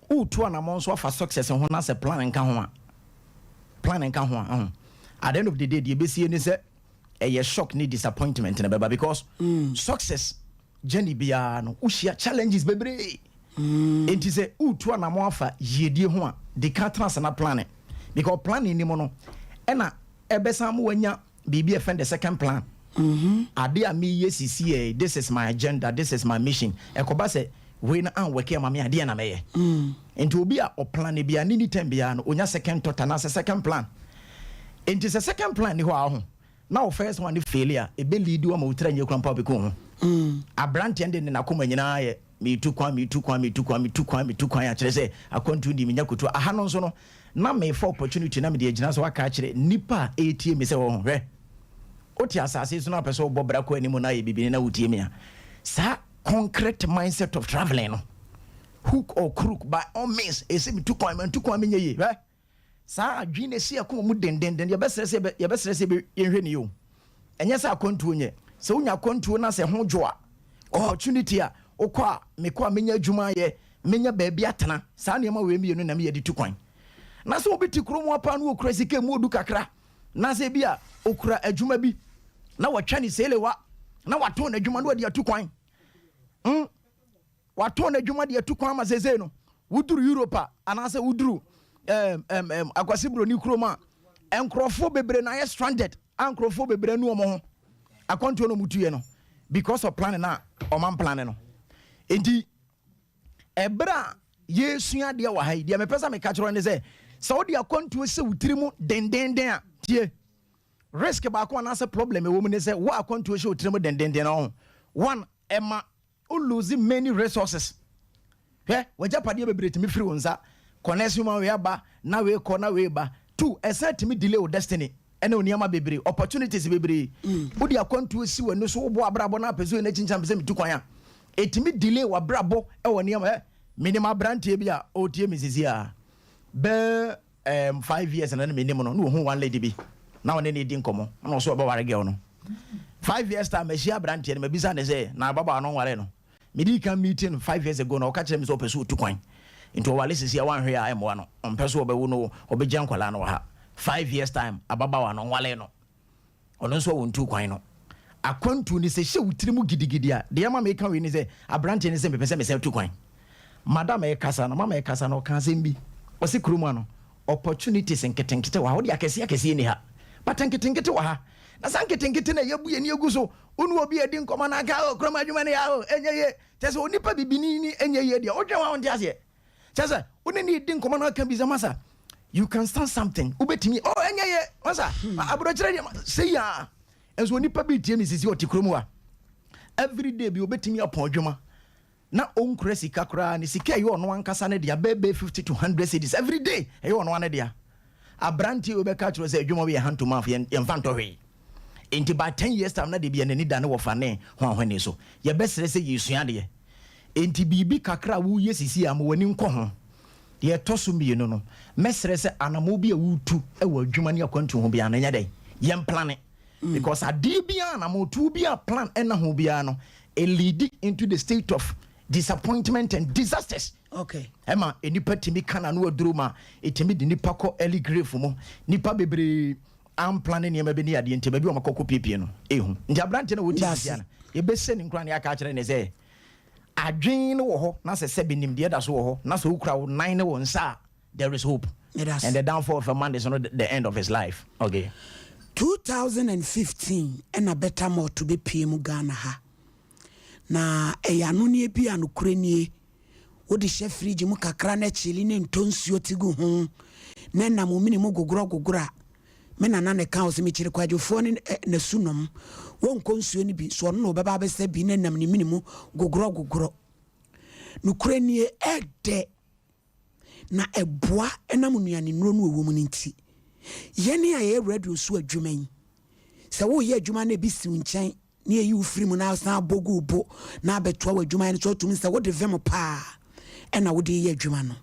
u tu na mo so afa success ho na say planning kan ho at the end of the day the be see ni say a shock ni disappointment na baba because success journey bia no ushia challenges bebre enti say utu na mo afa yedie ho a de ka transna planning because planning ni mo no na ebesa mo wanya bibi efend the second plan ade a me yesisi this is my agenda, this is my mission ekoba say we na an work am me ade na meye enti obi a o plan bia ni time bia no onya second thought na second plan enti the second plan ni ho a ho now first one the failure e be lead wo ma utra nye krampa be ko ho abrante ende na koma nyina ye me tu kwan a kire say akontu ndi menya koto aha no so no na me for opportunity na me de agina so aka kire nipa etie me say wo hwe oti asase so na person obobra ko animu na ye bibini na utie me a sa concrete mindset of traveling no hook or crook by all means e say me tu kwan menya ye hwe sa adwine si akoma mu dendenden ye besrese be yenhwe ni yo enye sa akontu nye se unya akontu na se ho dwo a opportunity a okwa mekwa menya adwuma ye menya baabi atena sa ne ma we mienu na me ye ditu kwan na se obiti kromo apa no okura sike mu odu kakra na se bia okura adwuma bi na watwa ni selewa na wato na adwuma no de atu kwan wato na adwuma de atu kwan ma seze no wuduru Europa anase wuduru akwasibro ni kroma enkrofo bebre na ye stranded ankrofo bebre nu omo ho akwanto no mutuye no because of planning na o man planning no enti ebra yesua de wa hai de me pesa me ka chiro ne se saudi akwanto se wutirimu dendenden a tie risk ba ko na se problem e wo mu ne se wa akwanto se wutirimu dendenden no one ema o lose many resources wajapade bebre timi free wonza connection ma we aba na we ko na we ba two except me delay o destiny ene oniama bebre opportunities bebre odi akwantu si wani so wo abrabo na peso na chincham pese mitu kwan a etimi delay wa brabo e woni am minimum brand bia o tie misisi a be 5 years na minimum no hu one lady bi na woni ne di nkomo na so ba ware girl no 5 years time she brand tie na mabisa ne say na baba no ware no medi kan meeting 5 years ago na o ka kire me so peso tu kwan into wale sisi ya wan hwe a emo no ompeso obewu no obegya nkwala no ha 5 years time ababa wa no wale no ono nso wontu kwan no akwantu ni se hye wutirimu gidigidi a de ma me kan we ni se abrante ni se mepese me se tu kwan madam e kasa no mama e kasa no kan se mbi o se kuruma no opportunities nketenkete wa ho de akese ni ha patanketenkete wa ha na sanketenkete na yabu ye ni eguso onu obi edi nkoma na ka kuruma adwuma ne ya o enyeye tese onipa bibini ni enyeye de o dwa wa on ase Chaza, uneni din komana kan biza masa. You can stand something. Ubetimi. Oh, enye masa. Abrochire say ya. Enso nipa bi tie mi sisi otikromu a. Every day bi ubetimi apon adwuma. Na onkure sika kra ni sika ye ono ankasa ne dia bebe 50 to 100 cedis every day. Ye ono ane dia. Abranti obeka chiro say adwuma we hand to mouth ye mfanto hwe. Enti by 10 years time na de bi ne da ne wo fa ne ho ahwane so. Ye besere say yesua de. Enti bibi kakra wu yesisi am wani nko ho ye toso mi no mesere se anamo bi a wutu e wa adwuma ne akwantu ho bia na nya dai ye plan because ade bia na mo tu bia plan ena ho bia no a lead into the state of disappointment and disasters. Okay, ema enipa timi kana no aduru ma etimi de nipa ko early grave mo nipa bebre am plan ne ma be ne ade enti ba bi o makoko pipie no ehu nti abrante na woti bia na ye be se ni nkran ne aka kire ne se adwin no wo ho na se sebi nim de da so wo ho na so ukra wo nine no nsa there is hope. And the downfall of a man is not the end of his life. Okay, 2015 and a better more to be PM Ghana ha na eyanu ne bia no kurenie wodi chef fridge mu kakra na chili ne ntonsuo tigu ho na na mo mini mo gogoro me nana ne ka o se me chire kwadwofo ne na sunom won konsuo ni bi so no beba be se bi na nam ni minimu gogoro nukure nie ede na eboa enam nuane nuro no ewo mu nti yene aye radio so adwuman se wo ye adwuma na bi si nchen na ye ufiri mu na san bogu bo na abetwa wa adwuma no so tumi se wo de vem pa ena wo de ye adwuma no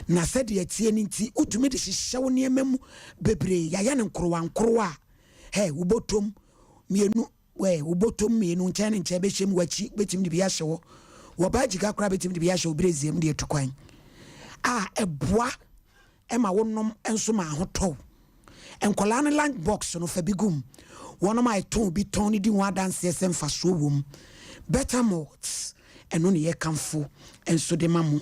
na said ye tie nti utumi de hihye wo ne mamu bebre ya ne nkrowa he ubotom mienu ubotom mienu nchen be hjem wachi betim de bi ahye wo ba jiga kra betim de bi ahye obreziem de etukwan eboa ema wonom enso ma hoto enkola ne lunch box no fa bigum wonom ai ton bi ton ni di ho adanse esem fa so wom better malts eno ne ye kamfo enso de mamu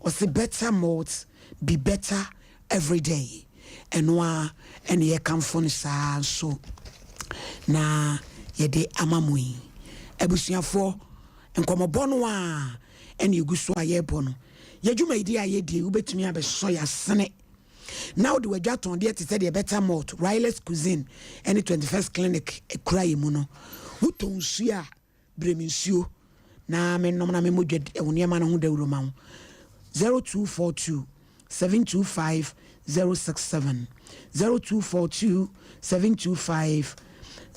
o se better malts be better every day eno ene ye kamfo ne sa so na ye de amamui ebusuafo enkomobo no ene eguso aye bono yadwuma idi aye die ubetumi abeso ya sene now the wajaton there to say the better malt Riley's cuisine any 21st clinic ekura mu no wutonsu a breminsuo na menom na memodwe ewoniema na ho dawuro ma 0242 725 067 0242 725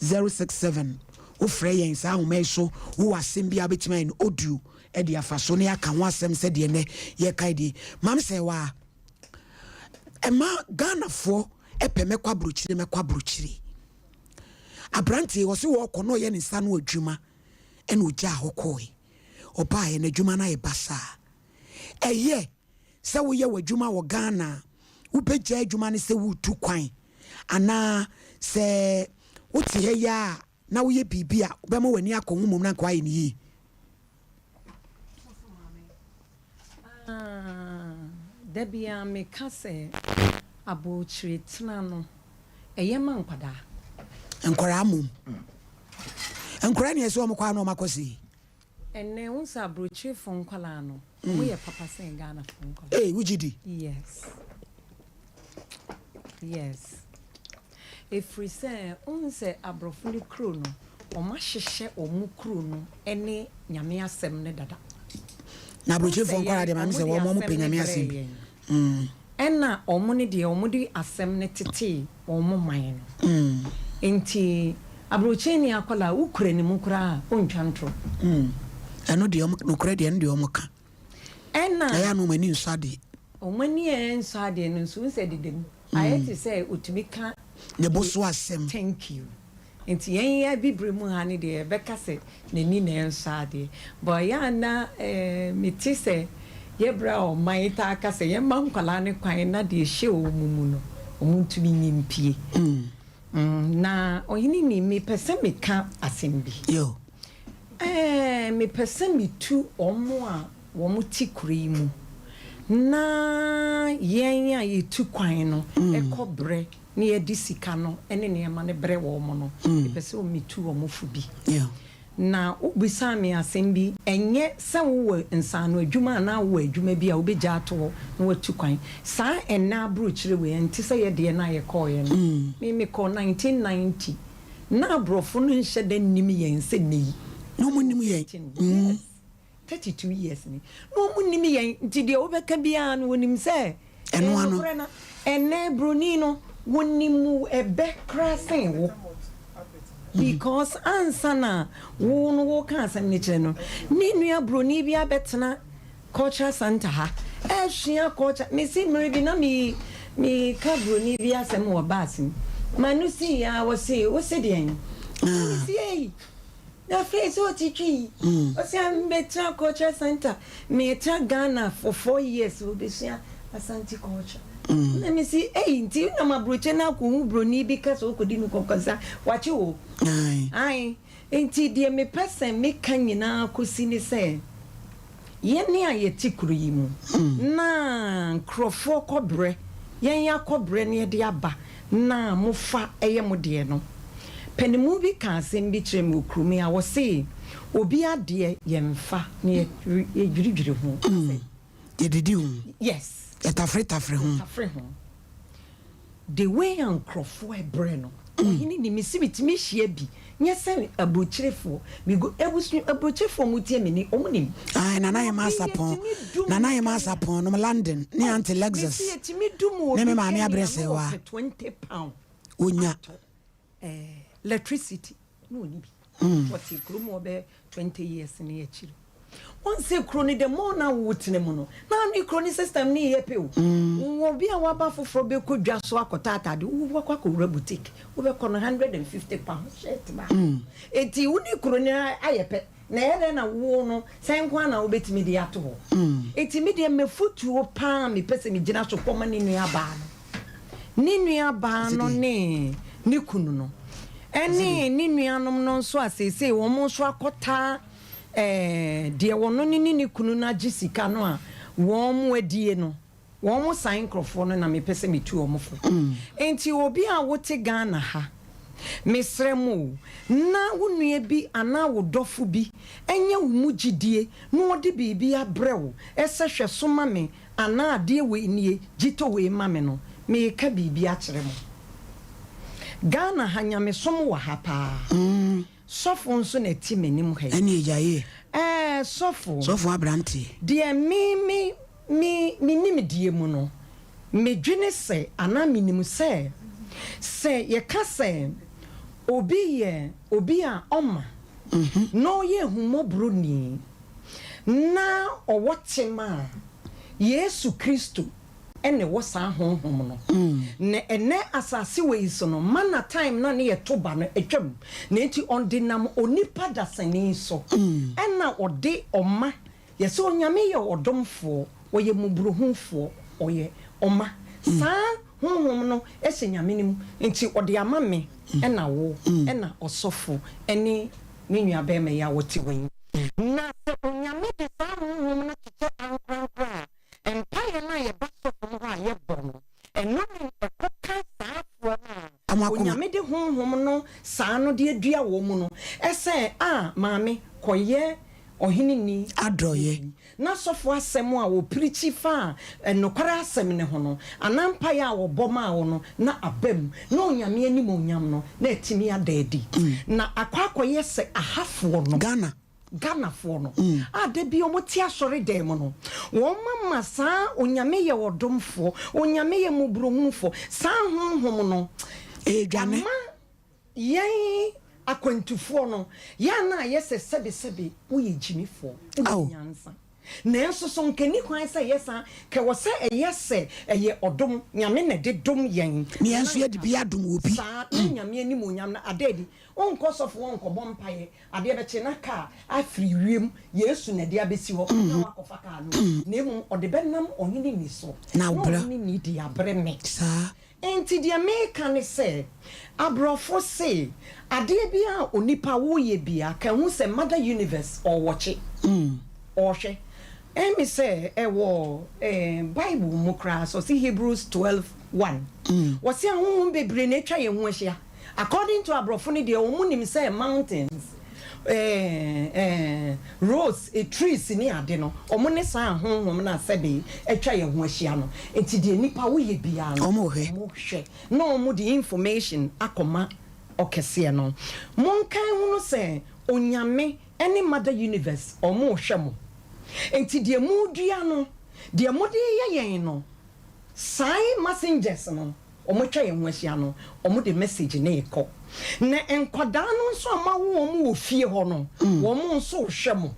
067 ofre yen sa ahoma so wo asem bia betima in audio e dia fa so ne aka ho asem se de ne ye kai di mam se wa ema Ghana fo epeme kwa bruchiri abranti wo se wo kono ye ne nsa no adwuma ene ogya ahokoi oba ye na adwuma na ye basa eye se wo ye wadwuma wo Ghana wo begya adwuma ne se wo tu kwan ana se wo ti he ya na wo ye bibia obema wani akonwu mum na kwa ye ni yi Debia me kase abochire tena no eyema nkwada enkwara mum enkwara ne so omkwa na omakosi ene unsa abochire fo nkwala no mo ye papa sen Ghana fo nkwala wujidi yes efri se unse abrofo ni kro no oma hihye omu kro no ene nyame asem ne dada na broche fo nkwara de mam se wo mo penyame asem ena omu ne de omu di asem ne tete omu man no enti abroche ni akola ukure ni mukura ontwantro eno de omu no kure de omu ka ena ya no mani nsade omani ensade no so se dedem ayeti say otumika ne boso asem thank you enti yen ya bibre mu ha ne de beka se nani na ensade boy ya na meti se yebra o maita aka se yen mankwala ne kwan na de hye o mumu no omuntumi nyimpie na oyini ni me pese me ka asem bi yo me pese me tu omo a wo mu tikuri mu na yen ya yetu kwan no ekobre ni edisika no ene ne ma ne bre wo mo no pese o metu wo mo fu bi na ubisa me asem bi enye se wo nsano adwuma na wo adwuma bi a obegya ato na watu kwan sa enna abrochire we enti se ye de na ye call ye no me call 1990 na abrofo no nhye da nim ye nse nei no mo nim ye 32 years ni no mo nim ye nti de obeka bia no wonim se eno ano enne broni no wonimu ebe krasen wo because ansana wo kan asem ne kire no ni nua broni bia betena culture center ha ehia culture me si mre bi na mi ka broni bia asem wo basim manu si ya wo se de en si ei na face o titwi o se am betena culture center me tra Ghana for 4 years wo be sia Asante culture let me see nti na mabroche na ko broni bi ka so kodi nu kokosa wache wo ai nti de me person me kanyina kosi ni se ye ne ayeti kuru yi mu na krofo kobre yen ya kobre ne de aba na mofa eye mo de no penimu bi ka asem bi kire me okrumi a wo se obi ade ye mfa ne dwiridwiri ho ye didi hu yes etafre ho the way and crofo e breno Oheneni ni misibitimi hia bi nyese abrochirefo mi go ebusu abrochirefo mutie me ni omunim nana ye masapon no London ni anti Lexus ne me maame abrese wa 20 pound onya electricity no ni bi what ikromo be 20 years ni achiri once kroni the more na wutine mu no na ni kroni system ni ye pe o wo bia wa ba foforo be kodwa so akota atade wo kwa ko boutique wo be kono 150 pounds shirt ba eti uni kroni ayepe na yede na wo no senkwa na wo betimi de ato ho eti mi de mefutuo pa mi pese mi gina so poma ni nua ba no ne ni kunu no eni ni nuanom no nso asese wo mo so akota de wono ni kunu na gisika no a wo mo adie no wo mo sign crofo no na me pese me tu omofo enti obi a wote Ghana ha mesremu na wonua bi ana wo dofo bi enye wo mugidie no ode bibi abrewo esehwe so ma me ana ade we nie gito we ma me no me ka bibi a kire mo Ghana hanya me som wa ha pa sofo nso na ti menim ha ene ejaye sofo abranti de mi nim die mu no medwene se ana minim se ye ka se obi a oma no ye humobro ni na owotema Yesu Kristo ene wosa honhom no ne ene asase we so no mana time na ne yetoba no etwam na enti ondinam onipa dasani so ena ode oma yese onyame ye odomfo oye mubruhunfo oye oma sa honhom no ese nyame nim enti ode ama me ena wo ena osofo ene ne nua be me ya wote wen na se onyame de sa honhom no tete ankra empire na ye baso from ha ye bono eno ni ekoka saafo na onyame de honhom no saa no de adua wo mu no ese maame koye Oheneni adoye na sofo asem a wo preach fa enokora asem ne ho no anampa ya wo boma wo no na abam na onyame ani mo onyam no na etimi adadi na akwakoye se ahafo no Ghana for no de bi omoti asori dem no wo mama sa onyame ye wodomfo onyame ye mubrohunfo sa honhom no dwane yen akwantufo no ya na yese sebe uye jimifo nyansa na enso so nkeni kwan se yesa ke wo se eyese eye odom nyame na de dom yen ne enso ye de bi adom obi sa nyame ani mo nyam na adedi onko sofo onko bompaye ade be che na ka afri wiem Yesu na de abesi ho na wakofa ka no na emu ode benam Oheneni ni so na obra ni di abre me sa enti de America ne se abrofo se ade bia onipa wo ye bia ka hu se Mother Universe or watch or she emi se ewo Bible mu kra so see Hebrews 12:1 wose ahun bebre na twa ye hu ahia according to abrofo ne de omunim say mountains rose trees ni ade no omune sa honhom na sebe etwa ye ho ahia no enti de nipa wo ye bia no mo hwe no mo the information akoma okese no monkan hu no se onyame ene Mother Universe omo hwe mo enti de mu dua no de mo de ye no sai messengers no omo twa ye ho ahia no omo de message na ekọ na enkoda no nso ama wo fie ho no wo mo nso hwe mo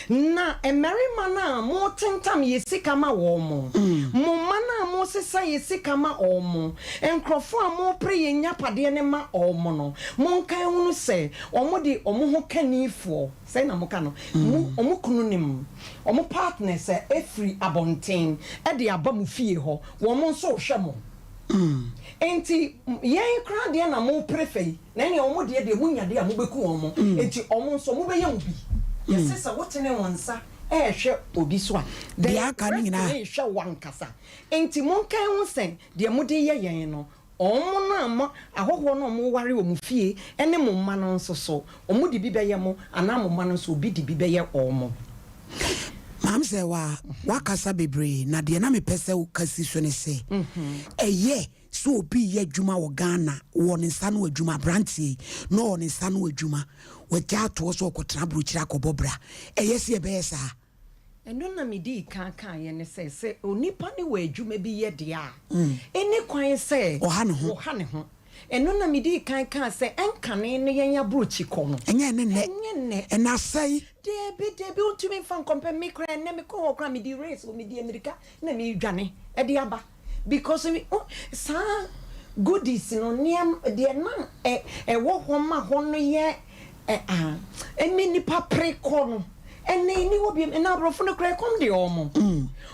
na emerima na mo tentam yesika ma wo mo mana mo sesa yesika ma o mo enkrofo a mo pre yenya pade ne ma o mo no mo nkan hunu se omo de omo ho kanifo se na mo ka no omo kunu nim omo partner se efri abonten e de aba mo fie ho wo mo nso hwe mo enti yen kra de na mo prefer na ne omo de munya de a mo beku omo enti omo nso mo beye mo bi yesesa wotene wonsa hwe obi so a de aka ni na hwe wankasa enti mo kan ho sen de mo de yen no omo na ma ahoho no mo ware o mo fie ene mo ma no nso so omo de bi beye mo ana mo ma no nso obi de bi beye omo mam se wa kasa bebre na de na me pese wo kasi so ne se eye so be ye juma wo Ghana won insa no adwuma brantie no on insa no adwuma wagya to so okotena brochira kobobra eyesi ebe sa eno na medi kan ye ne se onipa ne wa adwuma bi ye de a eni kwan se oha ne ho eno na medi kan se enkane ne yen ya brochi ko no enye ne ena sai debi untumi fan compare me kra ne me ko kra medi race o medi America na me dwane e de aba because sa goodies no niam de na wo ho ma ho no ye eni nipa pre ko no eni ni wo bi na brofo no kra kom de omo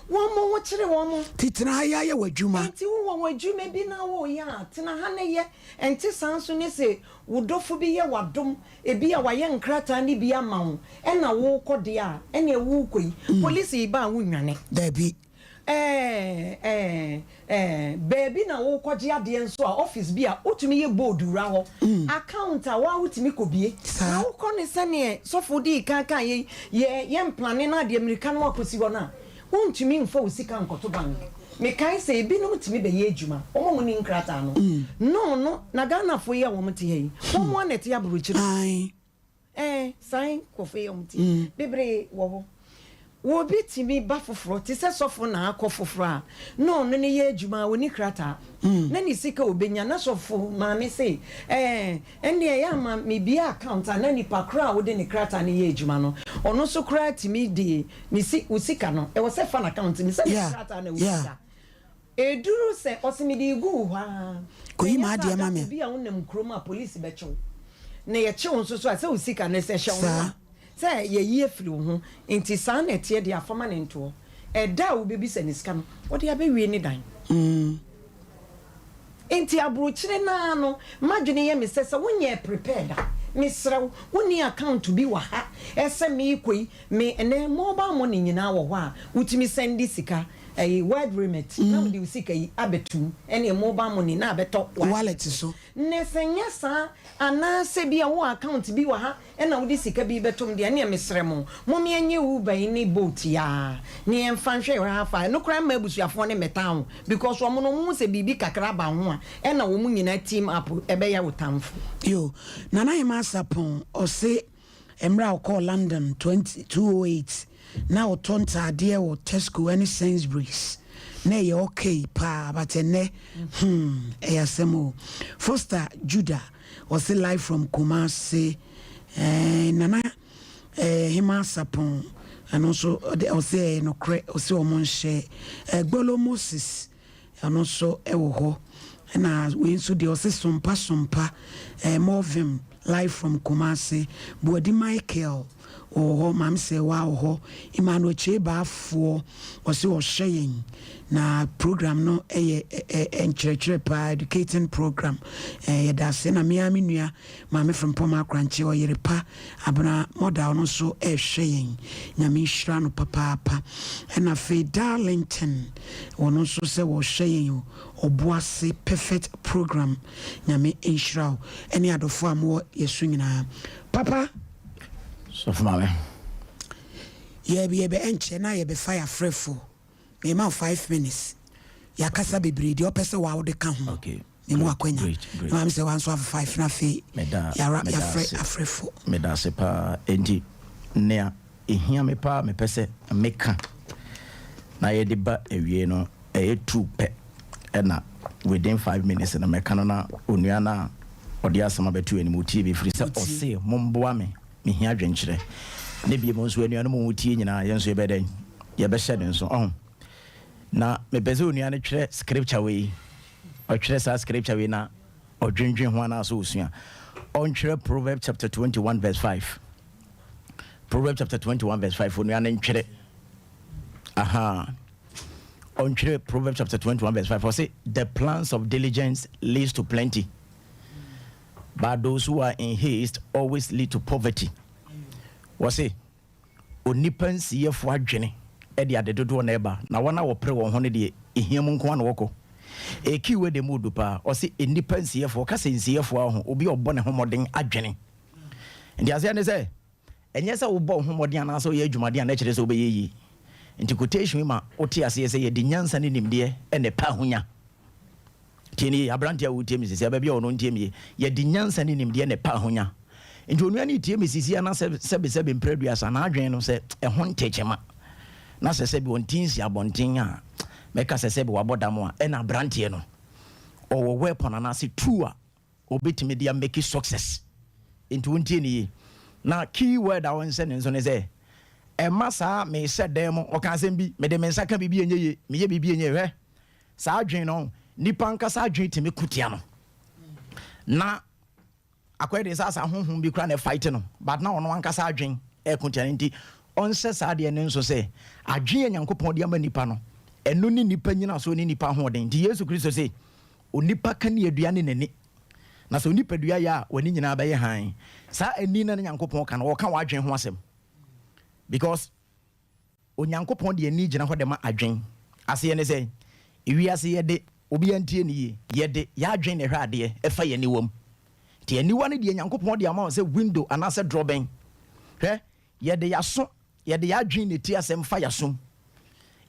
wo wo kire wo mo titena ya ye wadwuma enti wo wadwuma bi na wo ya tena ha ne ye enti sanso ne se wo dofo bi ye wadom e bi a waye nkrata ne bi ama wo na wo kode a ene wo koi police ba wo nwane da bi baby na wo kwaje ade nso a office bi a otumi ye board wura ho account a wa otumi kobie na wo kɔ ne sane sofo di kankan ye plan na de America no akosi ho na wontumi mfa osika nkoto bank me kai se bi no otumi be ye adwuma omo ni nkrata no no na Ghana fo ye wo mte yi omo na te ya buruchiri sign kofe yo mte bebre wo ho wo bitimi ba foforo ti se sofo na akofoforo a no ne ye adwuma woni krata na ni sika obenya na sofo ma me se ende ya ma me bia account na ni pakra wo de ni krata ne ye adwuma no ono so kra timi de ni usika no e wo se fa na account ni se krata na usika eduru se osimidi gu ha ko yi ma de ma me bia wonam kroma police be chew na ye chew nso so a se usika na se chew say ye ye firi ho enti san na tie de afama ne nto e da wo bebi se niska no wo de abewie ni dan enti abrochire na no madwene ye me se wonye prepared misra woni account bi wa ha ese me koi me ene mobile money nyina wo ho a utimi send sika word remit na wo de sika yi abetum ene mobile money na abeto wallet so ne senya sa ana se bia wo account bi wa ha ena wo de sika bi betom de ene misra mo me anye Uber ni boat ya ne emfa hwe ha fa no kra ma busuafo ne metan because wo no mu se bibi kakra ba ho a ena wo mu nyina team up ebe ya wotamfo yo nana yema sapon o se emra o call London 2208 now tonta ade wo Tesco any Sainsbury's na ye okay pa but ene asemo Foster Judah o se live from Kumasi nana hima sapon and also o se no kre o se o monhye Gbolo Moses and also ewo ho na we nso de o se sompa Movim live from Kumasi Bodi Michael oh mam say wow ho Emmanuel Cheba afo o se o hyeyen na program no enkyerkyere pa educating program da se na me nua mame from Poma Kranche o yere pa abna model no so hyeyen nyame hira no papa na fe Darlington ono so se wo hyeyen oboase perfect program nyame hira eni adofo am yesu nyina papa so for mame ye be enche na ye be fire frefo me ma 5 minutes ya kasa bebre de opese wa wo de ka ho okay me mo akwanya na am say wan so 5 na fe ya frefo me da se pa enti nea ehia me pa me pese meka na ye de ba ewie no true pe na within 5 minutes na meka no na onua na odi asama betu eni mo TV free se o se momboa me hia dwenkyere ne bi mo nso onua no mo tie nyina ye nso ye beden ye be hyede nso na me pese onua no twere scripture we o twere sa scripture we na o dwendwen ho na so osua on twere Proverbs chapter 21 verse 5 Proverbs chapter 21 verse 5 onua no twere on twere Proverbs chapter 21 verse 5 for say the plans of diligence leads to plenty but those who are in haste always lead to poverty. Was say onipan siefo adwene e de adedodo na eba na wana wo pre won ho ne de ehiam nko na woko e kiwe de mudu pa o say enipan siefo ka se siefo ho obi obo ne homoden adwene ndi ase ne say enye se wo bo homoden ana so ye adwumade ana kire se obeyeyi nti quotation ma oti ase ye se ye de nyansa ne nimde e ne pa honya Tini abrantia wo tie misisi ababia ono tie mi ye di nyansa ni nimde ne pa honya nti onua ni tie misisi ana sebe mpreduasa na adwen no se ho ntechema na sebe ontinsi abontin a meka sebe wabodam a e na abrantie no owo weapon ana se two a obetimi dia make success nti wontie ni na key word a won se ne nso ne se e masa me se dem o kan sem bi me de mensa ka bibi enye me ye bibi enye hwe sa adwen no nipa nkasa adwen timi kutia no na akwede sasa honhom bi kra na fight no but na ono ankasa adwen e kutia nti onse sa de ne nso se adwen Nyankopɔn de ama nipa no eno ni nipa nyina so ni nipa hoden nti Yesu Kristo se onipa ka ne aduane nani na so nipa dua ya wani nyina ba ye han sa ani na Nyankopɔn ka no wo ka wa adwen ho asem because Onyankopɔn de ani gina ho de ma adwen ase ne se iwiase ye de obi antie ni ye de ya adwen ne hwa ade e fa ye ni wom ti aniwa ne de Nyankopɔn de ama se window anase drawben hwe ye de yaso ye de ya adwen ne ti asem fa yaso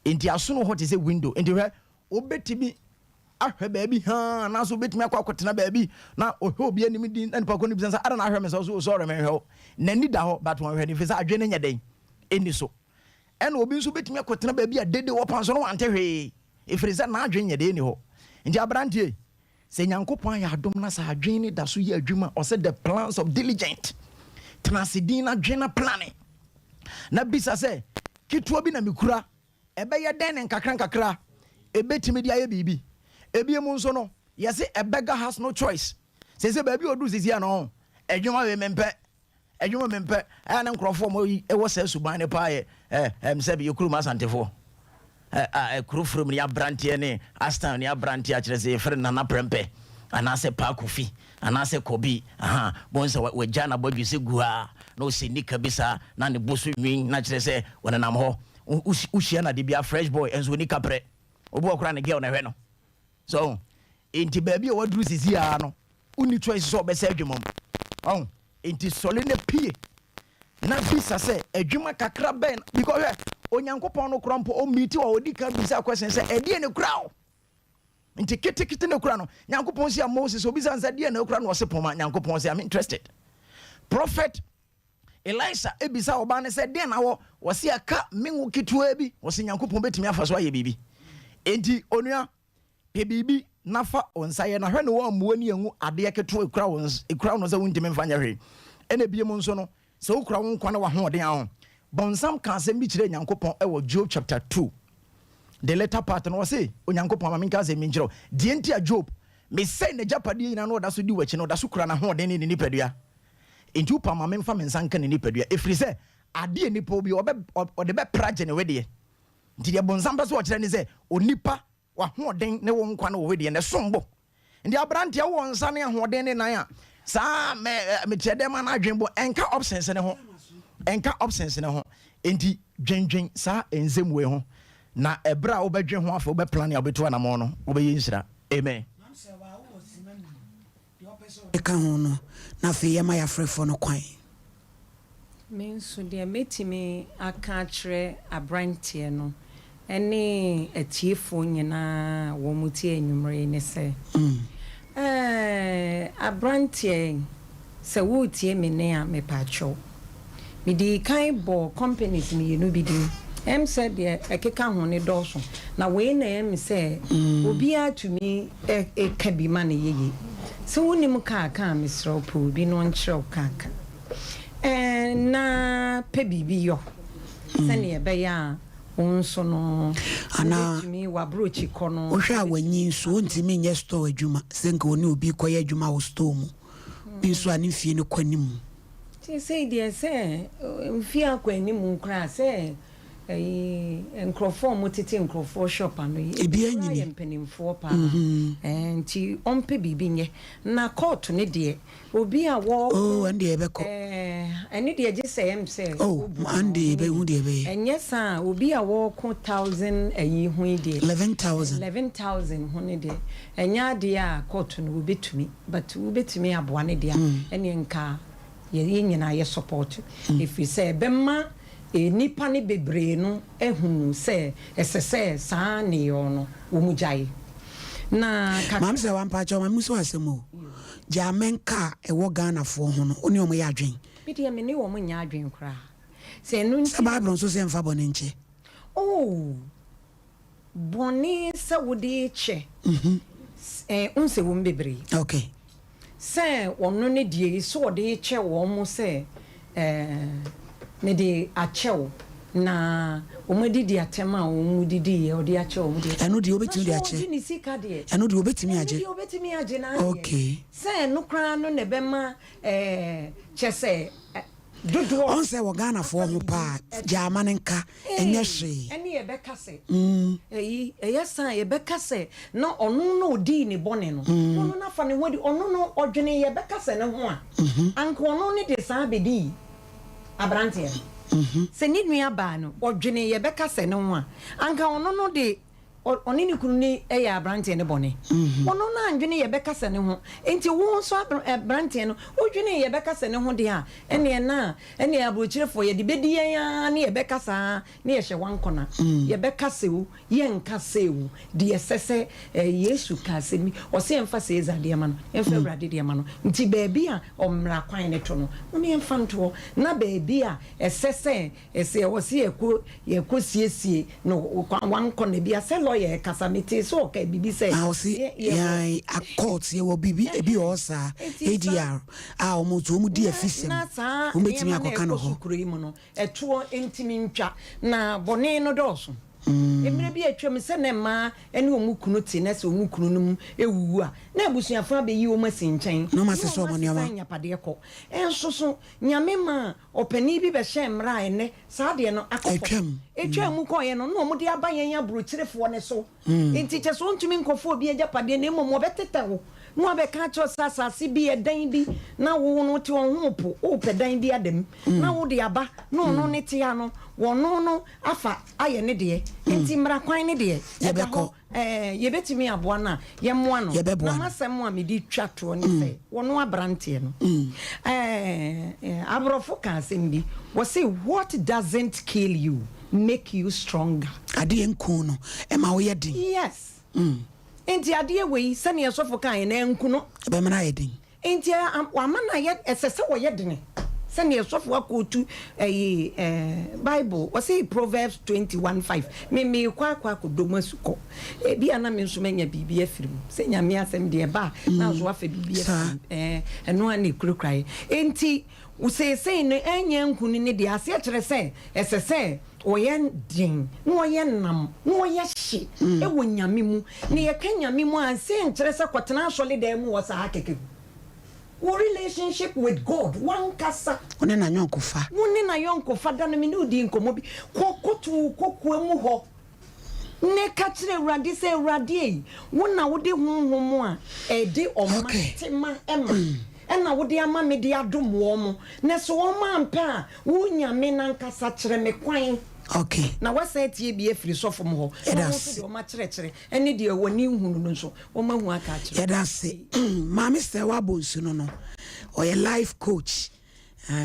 enti aso no ho te se window enti hwe obetimi ahwe baabi ha na so obetimi akwa baabi na ohwe obi anim din na nipa ko ni bisansa ara na ahwe me so sorry me hwe na ni da ho but won hwe ni fisa adwen ne nya den eni so ena obi nso betimi akwa baabi a dede wo pan so no wante hwe ifiriza na adwen nya den ni ho nti abrantie se Nyankopɔn ya adom na sa adwen ni da so ye adwuma o se the plans of diligent transidin na adwen na planning na bisa se kitwa bi na mikura ebe ye den nkakra ebetimi dia ye bibi ebie mu nso no yesi a beggar has no choice se baabi odu sisi ano adwuma we mempe ana nkrofo mo e wo sa suban ne pa ye se bi yekuru masantefo kurufrum ni abrantie ne astan ni abrantie a kire se fere na prempe ana se pa kofi ana se kobi bonsa we jana bodwi se gua no se nika bisa na ne bosu nwin na kire se wonanam ho ushia na de bia fresh boy enzo nika pre obo okra ne girl na hwe no so enti baabi o wadru sisi a no uni choice so be se adwumom enti sole ne pie na bisa se adwuma kakra ben because Onyankopɔn no krampo o miti wa odika bisa question se edie ne kura o nti kitikiti ne kura no Nyankopɔn sia Moses obisa nsa die ne kura no osepoma Nyankopɔn sia I'm interested prophet Elisha ebisa oba ne se die na wo se aka menwo kitua bi wo se Nyankopɔn betimi afa so aye bibi enti onua pe bibi nafa onsaye na hwe ne wo amuani enwu ade keto ekura no se wuntimi mfanya hwe ene biem nso no se ukura wo nkwa na wa hoden ahụ bonsam kan se mi kire Nyankopɔn ewo Job chapter 2 the later part no say Onyankopɔn ma minka se mi nkire die nti a Job me say na japade nyina no da so di wachi no da so kura na hoden ni nipadua enti upa ma memfa mensanka ni nipadua efiri se ade nipa obi ode be praje ne wede nti de bonsam ba so o kire ni se onipa wa hoden ne wo nkwa na wo wede ne sombo ndi abrante wo nsa ne hoden ne nan a sa me tiede ma na adwenbo enka options ne ho enti dwenwen sa enzemwe ho na ebra wo bedwen ho afa wo be plan ya obeto na mo no wo be yinsira amen eka ho no na fe yema ya frefo no kwan men so de metime aka kire abrantie no ene atiefo nyina wo mutie enwumre ne se abrantie se wo tie me ne a me pacho me di kind bo companies me no bi di em said de ekeka ho ne doso na we na em se obi atumi e ka bi ma ne yeye se wonim ka me sro po bi no nkyerɛ ka na pe bibi yo se ne e be ya onso no ana mi wa brochi kono o hwa wanyi so ntimi nye store adwuma se nka oni obi koye adwuma wo store mu bi so ani fie ne kwanim ti say dey say mfie akwanim nkra say enkrofo motete enkrofo shop ano ebi anyini empenimfo pa enti ompe bibi nye na court ne de obi a wo ande ebeko ene de je say em say ande ebe hu de ebe enye sa obi a wo ko 1000 ayi hu de 11000 hu ne de enya de a court no obetumi but obetumi aboa ne de ene nka ye nyina ye support if you say bemma nipa ne bebre no ehunu se esese saa ne yo no wo mujai na mam se wan pa cho mam so asemo Jamenka e wo Ghana fo ho no oni omo ya adwen media me ne wo mo nya adwen kra se no nti Bible so se mfa bone nche oh bone se wo de che unse wo mbebre okay se wono ne die so wo de che wo mo se ne de achew na omodidi atema omodidi ye odi ache omodidi eno di obetimi di ache eno di obetimi aje okay se no kra no ne bema chese dodo on se wo Ghana fo ho pa German nka enye hwe ene ye beka se eyesa ye beka se no ono no odi ni bone no ono na fa ne hodi ono no odwene ye beka se ne ho a anko ono ne de sa bedi abrante se ni nua ba no odwene ye beka se ne ho a anka ono no de oni ni kunu ni eya abrante ne bone ono na andwene ye beka se ne ho enti wo so abrante no odwene ye beka se ne ho de a ene abrochirefo ye de bedi ya na ye beka sa na ye hye wankona ye beka se wo ye nka se wo de esese Yesu ka se mi o se emfa se ezade ma no emfa urade de ma no nti baabi a omra kwan ne to no oni emfa nto na baabi a esese ese wo se ye ko siesie no wankona bi ase ye kasamite so okay bibi say I see yeah a court ye wo bibi e bi osa ADR omo di afisem o metimi akoka no ho no eto entimi ntwa na bone no doso emre bi atwam se ne ma ene omukunu ti na se omukunu no ewuwu a na abusuafo abeyi o masinchen no ma se so mo ne ma nyapade ko enso so nyame ma opani bi be hye mra ene sa de no akofo etwam ko ye no no mo de abayen ya brochirefo ne so enti che so ntumi nkofo bi ajapade na emo mo beteta wo mo abeka cho sasase bi edan bi na wo no ti on ho po o pedan bi adem na wo de aba no no ne tia no wono no afa aye ne de enti mra kwan ne de yebeko ye betimi aboa na ye moa no na masem a me di twato ne se wono abrante no abrofo ka sembi we say what doesn't kill you make you stronger ade enku no e ma wo ye din yes enti ade we se ne sofo kan na enku no be mena ye din enti amana ye esese wo ye din se ne sofo akotu Bible we say Proverbs 21:5 me kwa kodomasuko bi ana me nso manya bibia firim se nyame asem de ba na zo afa bibia eno ani kurukrai enti wo se no enya nkunu ne de ase kire se esese oyen din no oyen nam no oye hye e wo nyame mu ne ye ka nyame mu anse nkire se kwotena asole da mu wo sa hakeke relationship with God one kasa one na yonkofa da no me no di nkomo bi kokotu kokoemu ho ne ka kire urade se urade yi wona wode honhom a ede omatema ena wode ama me de adom wo mo ne so wo ma ampa a wo nyame nan kasa kire me kwan okay na wasa tie bi afiri sofo mo ho so de o ma kire ene de woni hunu no so o ma hu aka kire yeda se ma Mr. Wabonsu no or a life coach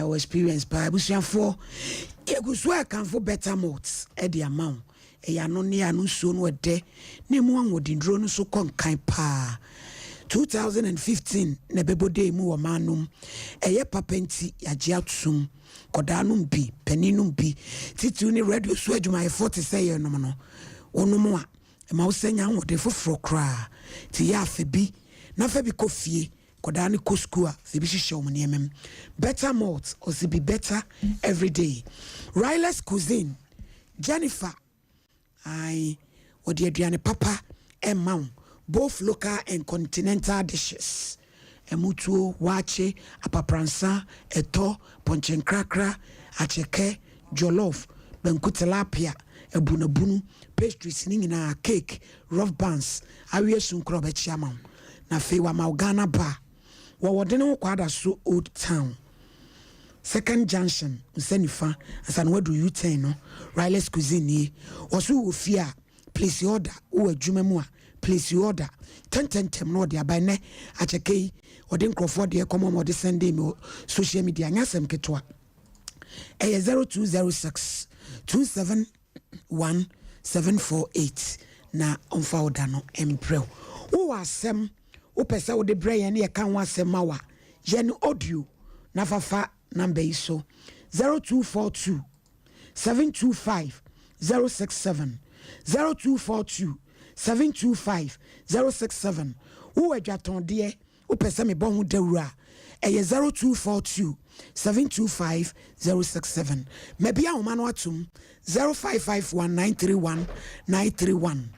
or experience by busuafo egusu akan for better modes e de amount e ya no ne anu so no de ne mu anwodindro no so konkan pa 2015 na bebode mu wo manum eye papenti yaje atsum kodanum bi peninum bi titu ni radio so adwuma e 40 say no no onum a ma wo senya nwode foforo kra ti ya afa bi na fa bi kofie kodani koskua se bi hihye om niemem better malt or se be better every day. Riley's cuisine Jennifer I odi aduane papa emma both local and continental dishes emutuo wache apapransa eto ponchenkrakra acheke jollof benkutelapia ebunabunu pastries ni nyina cake rough buns awie sunkro be chiamam na fe wa Ghana bar wodene wo kwada so Old Town Second Junction nsanifa asan wadu U10 no Riley's cuisine oso ofia place order wo adwuma mu a place order 10 no de abane acheke ode nkrofo de komo mo de send me social media nyasem ketwa 0206 271 748 na onfa oda no emprel Who asem wo pese wo de brain ye kan wasem mawa yen audio na fafa number iso 0242 725 067 0242 725 067 who adwaton de wo pese me bon ho dawura eye 0242 725 067 maybe a woman watum 0551 931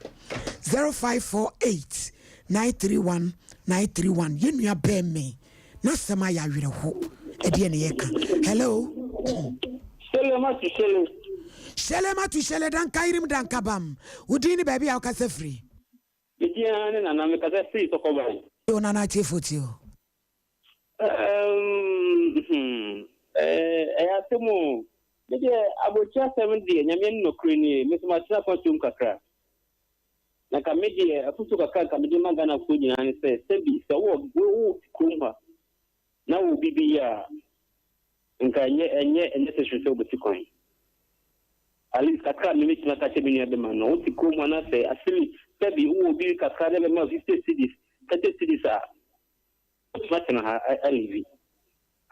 0548 931 931 yenua be me na sama ya were ho ede ne yeka hello Selema tu shele dan kairim dan kabam udini baby a kasa free Idiane na na me kasa free to ko ba yo na na chefotio asemo de abocha 7 day nyame no kreni mesoma tira kwatum kakra na kamedi afutu kakra kamedi magana ko nyina ne sebi se wo kumba na wo bibia nka enye se hwese obutikon ali kakra me metina ka chebe ni de ma no wo kumba na se asili sebi wo bi kakra de ma 50 cities 30 cities a matena ha alivi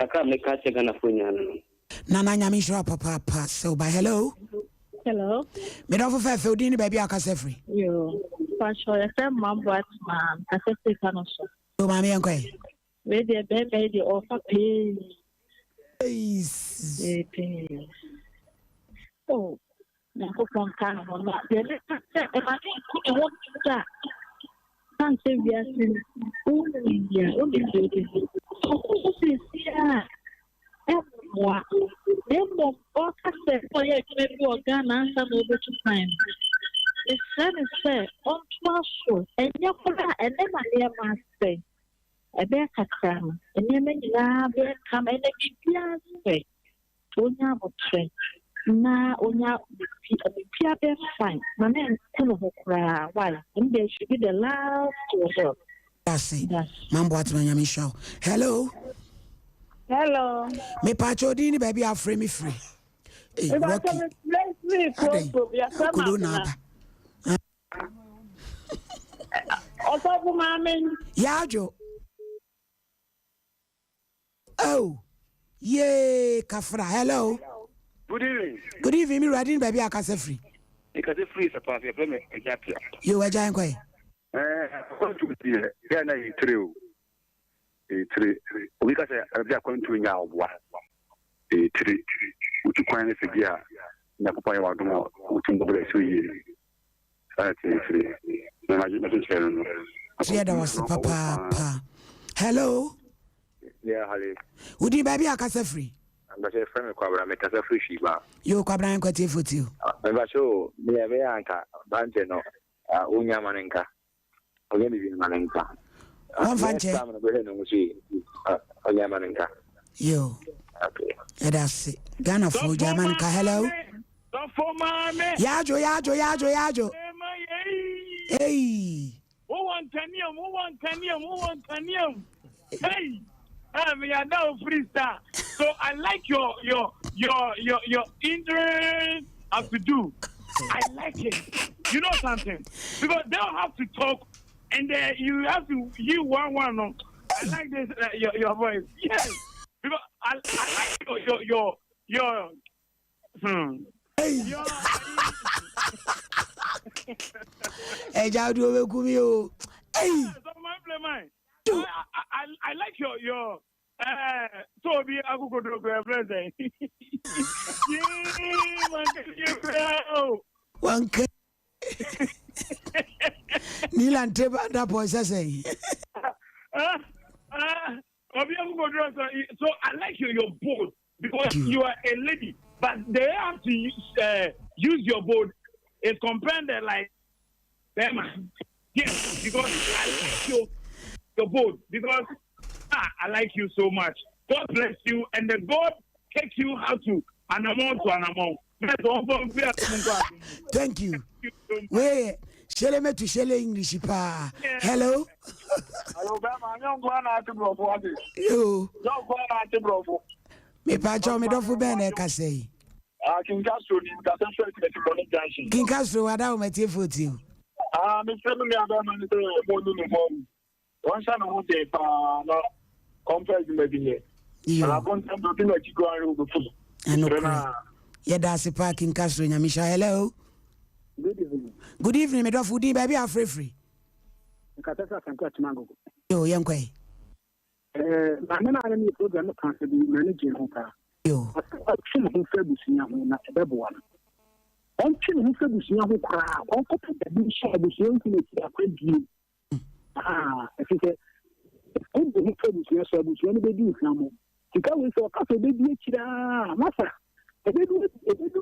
kakra me ka chega na fonya no Nana nyami shwa papa so by hello me don't for fe odini baby akase free yo pasho ya say mambo man akase kanoso yo mami enko we dey be offer pay oh na ko pon kan mo na de le e ma ni ku e won ta san se via sin o ni moi même mon casse pour y être au Ghana ça me veut tout time et ça me fait on trois choses et il y a pas et même aller master et bien kakra et même là bien comme et bien fait on a votre na on a pia be fine na men kono hokra why and there should be the last to her mambo atmanya misho hello me pacho dini baby a free me free eh Yajo oh yeah kafra hello good evening me ready baby akase free ikase free sa pa fe me ejapia yo wajan kwai ko tu ti ya na itreo three we ka say abia kwantu nya obwa three utu kwan ne fibia na papa ya wado utu ngobere so yi three na ma ji chere no da was papa hello yeah hale udi baby akase free amba say friend ko abra me kasa free shi ba yo ko abra ko ti fotio amba so me ya be anka banje no onya manenka onya bi manenka Vanche. Yo. Okay. That's it. Ghana for German. Hello. Yajo. Hey. Who want Tanium? Hey. Me are now freestyle. So I like your interest as to do. I like it. You know something? Because they don't have to talk. And you have to you one. No. I like this your voice. Yes, because I like your. Hey, Jadu, Kumio. Hey. I like your. So be I go to the president. One. Nilan Teba that boy says so I like your board because you are a lady, but they have to use your board is compared to like them. Yes, because I like your board because I like you so much. God bless you, and the God takes you how to an amount to an amount. Thank you. Wait, shall me to shell English pa. Hello. Hello, I'm young one at the bro. You. Don't go at the bro. Me pa cho me don't for ben e ka say. King Castro ni ka say the money junction. King Castro ada o me tie for you. Mr. Million, morning. One son of the compared to maybe. I want them to do what you go on with the food. I know. Yeah, that's a parking castle in Amisha. Hello. Good evening. Good evening, me do foodie baby are free. Nkatasa kanka chimango. Yo, yankwe. Na na ni program kan se bi manage ho ka. Yo. Action ho fa busunya ho na ebebo wan. On twi ho fa busunya ho kra, on ko da bi so busunya nti na ti akwadi. Efike on do ho fa busunya so busunya ni be di nfamo. Tika we so ka so be di akira, masa. Ebedu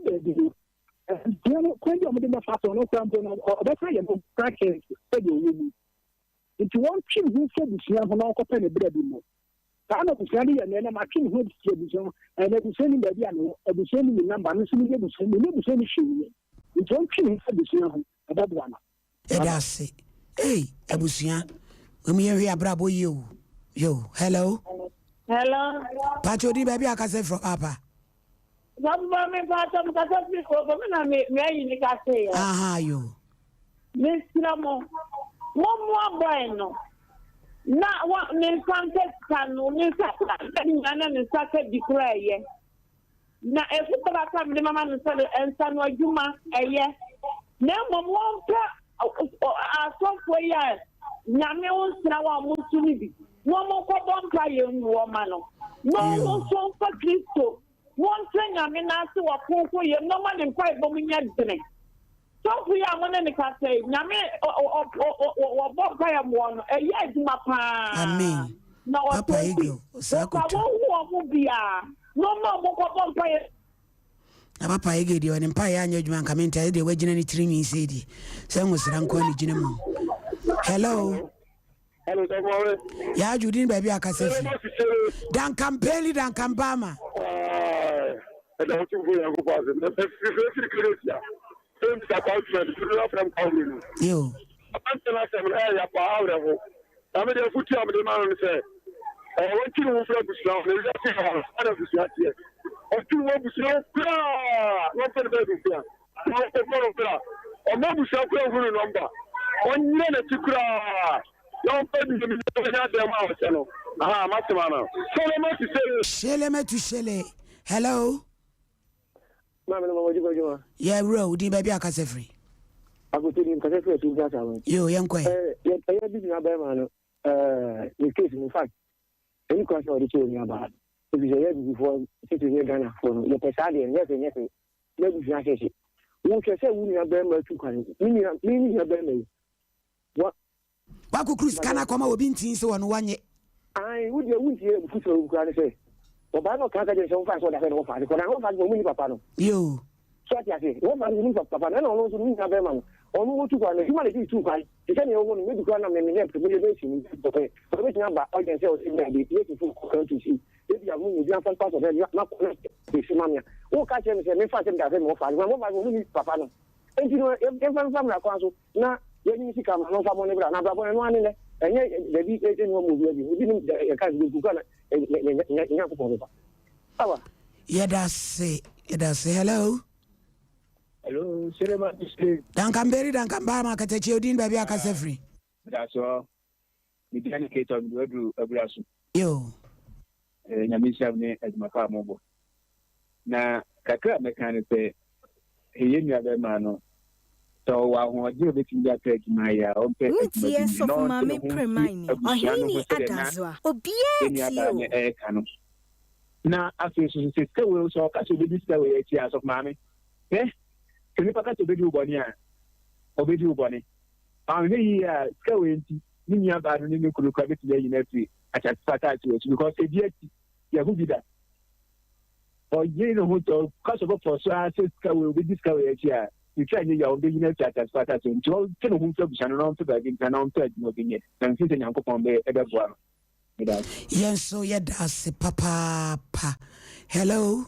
be di. Diano kwandi amde na fa so no kwampo no obeka ye mo practice e de oyi. Nti won twi ho fa busunya ho na on ko pa ne bra bi mo. Kana busunya ni ye na ma twi ho busunya na busunya ni ba bi ano, busunya ni namba no so ni busunya ni hwe. Nti won twi ho fa busunya ho ebebo ana. Edase. Hey, abusunya. We me hwe abrabo yo. Yo, hello. Hello. Pacho di baby akase from Papa. Sompa me pacho me kasa piko ko me ayi ni kase ya. Aha yo. Mr. Mo boy no. Na wa me sante kanu ni saka ni ana ni saka dikura ye. Na efuta ka me mama no sale ensa no adwuma eye. Na mo asofo ya nyame wonsra wa musuni bi. Wo mo ko bompa ye nwo ma no. No so for Kristo. One thing I mean, I see what people you no man in quite bombing yet. So we are one in the cafe. Yame or Bob Graham one, a yes, my pa. Amen. No, Papa Ego. So I won't be no more vampire. Papa Ego, the empire and your man coming to the wagon any trimming city. Some was Rankoni Jinamo. Hello. Hello, yeah, you didn't baby Akasefi. Dan Campelli, Dan Campama. I don't think we are going to pass it. Things about you from Calvin. You. I'm not saying I have I'm going to put you on the man and say, I want you to move from the slow. There's a thing out of this yet. Or two more slow. Not for the baby. Not for the floor. Or maybe shall go over a number. 1 minute to cry. Don't pay me the channel. Matamana. Shele to Shele. Hello. Mama, yeah, road, the baby Akasefi. I go to him because I feel that. You, young quay. I have been a bear in case, in fact, any question of the children about. If you heard before, sitting here Ghana for your Pesadi and yes, maybe not it. Won't you say we are bear to come? Meaning your bear. What? Waku Cruz kana kwama obinti so wonu wanye. Ai would you put your grand say. Obano kaka je so fa so da fe no fa ko na ho fa mo ni papa no. Yo. So ati ase, wo fa ni papa na no so ni na be ma no. Onu wo tu kwa na huma le ti tu kwa. Ti se ni wo no me du kwa na me ne pe mo le be si ni to pe. So be ti na ba audience o si na be ti ti fu ko to si. E bi amu ni bi an fa pa so be na ko na ti si ma mi. Wo ka che me se me fa se da fe mo fa. Mo fa mo ni papa no. Enti no e fa na kwa so na yẹni si kama n'ọfa mọ n'ebira n'abira bọ ẹnu ani lẹ ẹnyẹ dẹbi ẹsẹ ni wọn mọ obi obi ni ẹka ìgbésù kúkọ náà ẹnyẹ akókò ọdún fa. Awa. Yẹda se hello. Hello, Sirema District. Dankamberi dankambama katechi odin baby Akasefri. That's all. Mi di ani keto mi wedu abirasu. Yo. Nyamisi abne adumapa mobo. Na kakra mekane pe heye nua be ma no. So wa ho je obetimi ya take my ya o pe tie so ma me premine Oheneni adazwa obie tie o na afi so se we so ka so be sta we tie aso ma me kini pa ka to be di uboni a obedi uboni an he ya ska we nti ni nya ba no ni kuru ka beti yi na fi acha sata ti o because e die ti ya hu bi da o ye no ho to ka so for so a se ska we obedi ska we tie you try to your business at as far as you can who to channel on to the can on to no bin yet and sit in Yankopon be e be boa yes so yeah that's papa hello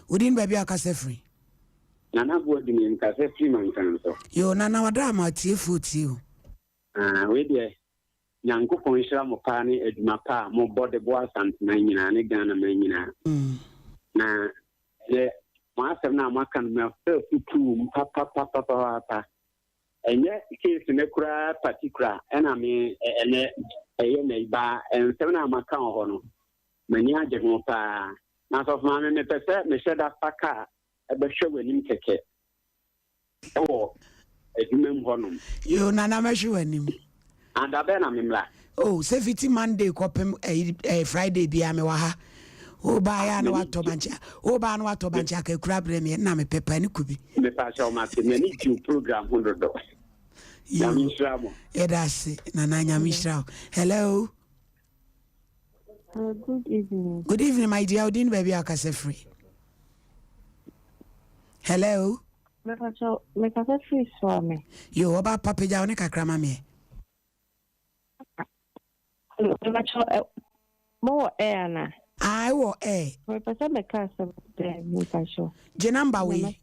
udin baby Akasefri nana bo di in Akasefri man kan so yo nana wada ma tie futi o we dey Yankopon hira mo pa ni eduma pa mo body boa sant na nyina ne Ghana na nyina na ye Master na makan me futu papa ɛnyɛ case ne kura particular ɛna me ɛnɛ ɛyɛ na iba nsɛm na maka wɔ no mani agye ho paa na sɔfo ma me pɛ sɛ mehyɛ da faka ɛbɛhwɛ w'anim kɛkɛ ɛwɔ adwuma mu hɔnom yo nana mɛhwɛ w'anim andabɛ na memla oh safety Monday kɔpem Friday bia me wa ha o ba ya na wato bancha o ba na wato bancha ka kura bre me na me pepa ni kubi me pa sha o ma se me ni ju program 100 Yamishramo. Edasi, Nana Yamishrao. Hello. Good evening. Good evening, my dear. Odin baby akase free. Hello. Me kase free so me. Yo, oba papa ja one kakra ma me. Hello, mo air na. I wo air. Me pese me kase me pa sho. Je number we.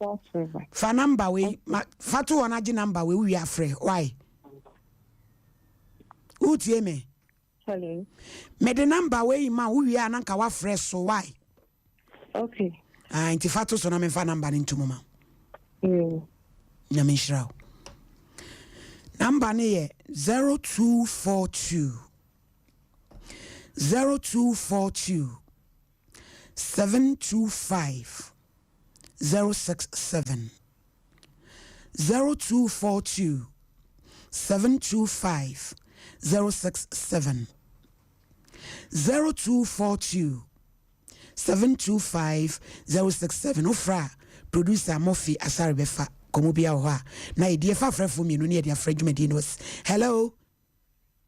Fa number we. Fatu ona je number we we afre. Why? Utie me. Hello. Me the number we ma we ananka wa fresh so why? Okay. Inti fatu so na me fa number ni ntumo ma. Na me shraw. Number ni ye 0242 725 067 0242 725 067 0242 725 067 Ofra producer Murphy Asare befa komo bia ho a na e die fa frefo mienu ne e dia frejuma di no. Hello.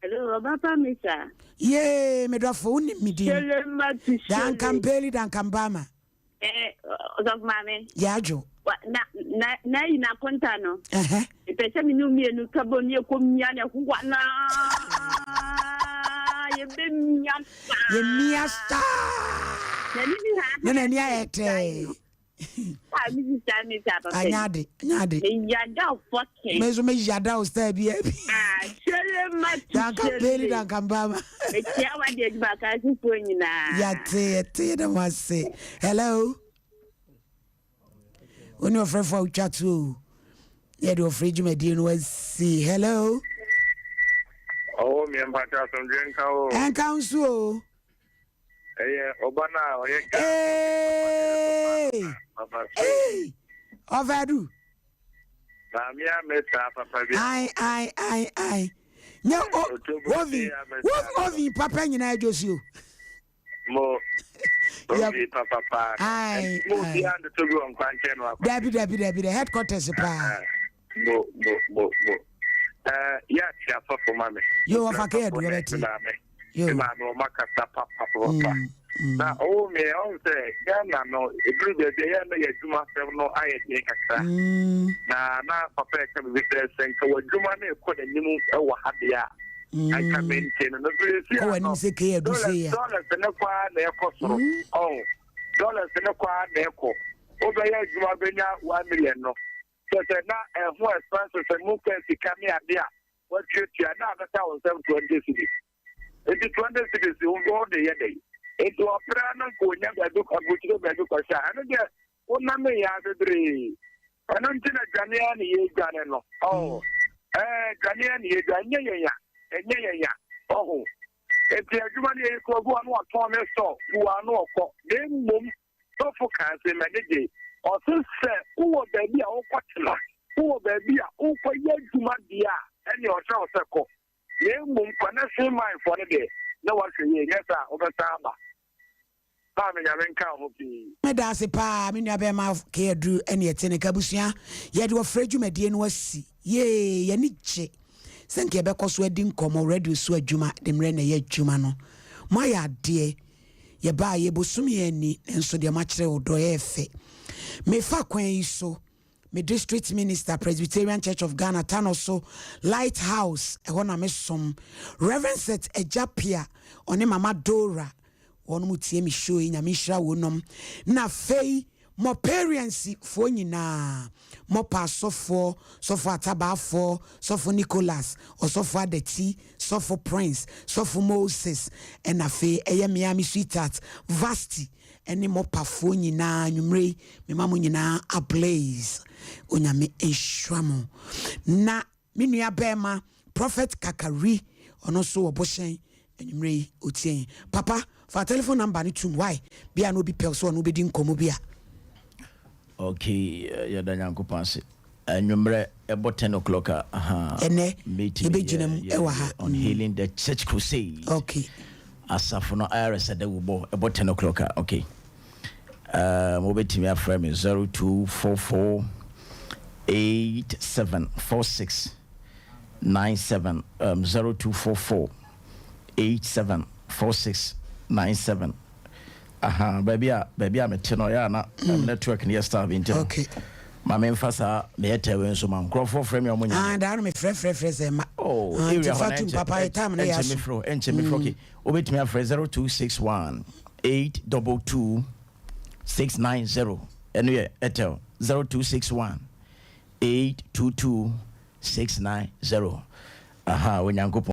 Hello, Papa Misa. Yeah, me do fo ni mi di. Dan Kampeli dan Kambama. Of mame. Yajo. Na ina konta no. Pese mi nu mienu kabo ni ekomia na kuwa na. Ye be miasta. Ye miasta. Nene ni ayete. Ah, Mrs. Samita, Papa. Anyade. Yada fucking. Mezo me yada o stay bi. Ah, chele ma. Dan Kampeli dan Kambama. E tia wa de baka si fo nyina. Yate da wase. Hello. Oni ofre for chatu. Ye do fridge me di no see. Hello. Oh, me mbata some drink o. En council. Obana oye. Hey. Ovadu. Samia meta papa bi. Ai. Nya ovi papa nyina adwosio. Mo ovi papa. Ai. Mo bi and to go on kwanche no akwa. Dabi the headquarters pa. Mo. Ya tia for mama. Yo afake do beti. Yo ma no makasa papa. Na o me on say Ghana no every day ya na yaduma sem no ayede kakra. Na papa e come visit senka waduma na ekọ n'anim e wo ha bia. I can maintain no very oh anim se ke edu se ya. Dollars na kwa na ekọ oh dollars na kwa na ekọ. O be ya aduma benya 1 million no. So na ho expenses and move sika me ade a what you na beta on 720 cities. It is 20 cities you go the year. It was Prana Konya Baduk Abucho Badukasha. And again, one number yadri. I don't think a Ghanaian ye Ghanano. Oh, Ghanaian ye Ghanaya, and Yaya. Oh, if the Germany equal one more Thomas so, who are no for them, so for cancer manage. Or since who will there be a Okatla, who will there be a Okayajumadia, and your child circle. Ye mum connection mind for the day. No one can hear yes, over Samba. Me da se pa me nua be ma ke adu ene etene kabusua ye de ofredwuma die no asi ye ni che senke be koso adi nkomo radio so adwuma de mre na ye adwuma no mo ya de ye ba ye bosum ye ni enso de ma kire odo ye fe me fa kwan yi so me district minister Presbyterian Church of Ghana Tanoso Lighthouse e hona me som Reverend Set Ejapia one mama Dora one mutie mi show nya mi hra wonom na fei mo parents fo nyina mo pasofo sofo atabafo sofo Nicholas osofo Adeti sofo Prince sofo Moses and na fei eye Miami sweetheart Vasti ene mo pafo nyina nwumre me mamu nyina ablaze onyame ehwamo na minua bema Prophet Kakari ono so oboshen enumre otien papa for telephone number ni tum why bia no bi pel so no be di nkomo bia. Okay, ya da nyankopon ase enumre ebo 10 o'clock ene ebe ginam ewa ha on healing the church crusade. Okay, asafo no irs da wo bo ebo 10 o'clock okay. Mo betimi afra me 0244 8746 97 0244 874697 baby me tino ya na network ni star bi ntino. Okay, ma me mfasa me yetewe nso ma nkrofo frame me omunya da no me frɛ se ma area fatum papa time na ya so enche me fro okay obetimi afra 0261 822 690 enu ye etel 0261 822 690 wenyankopo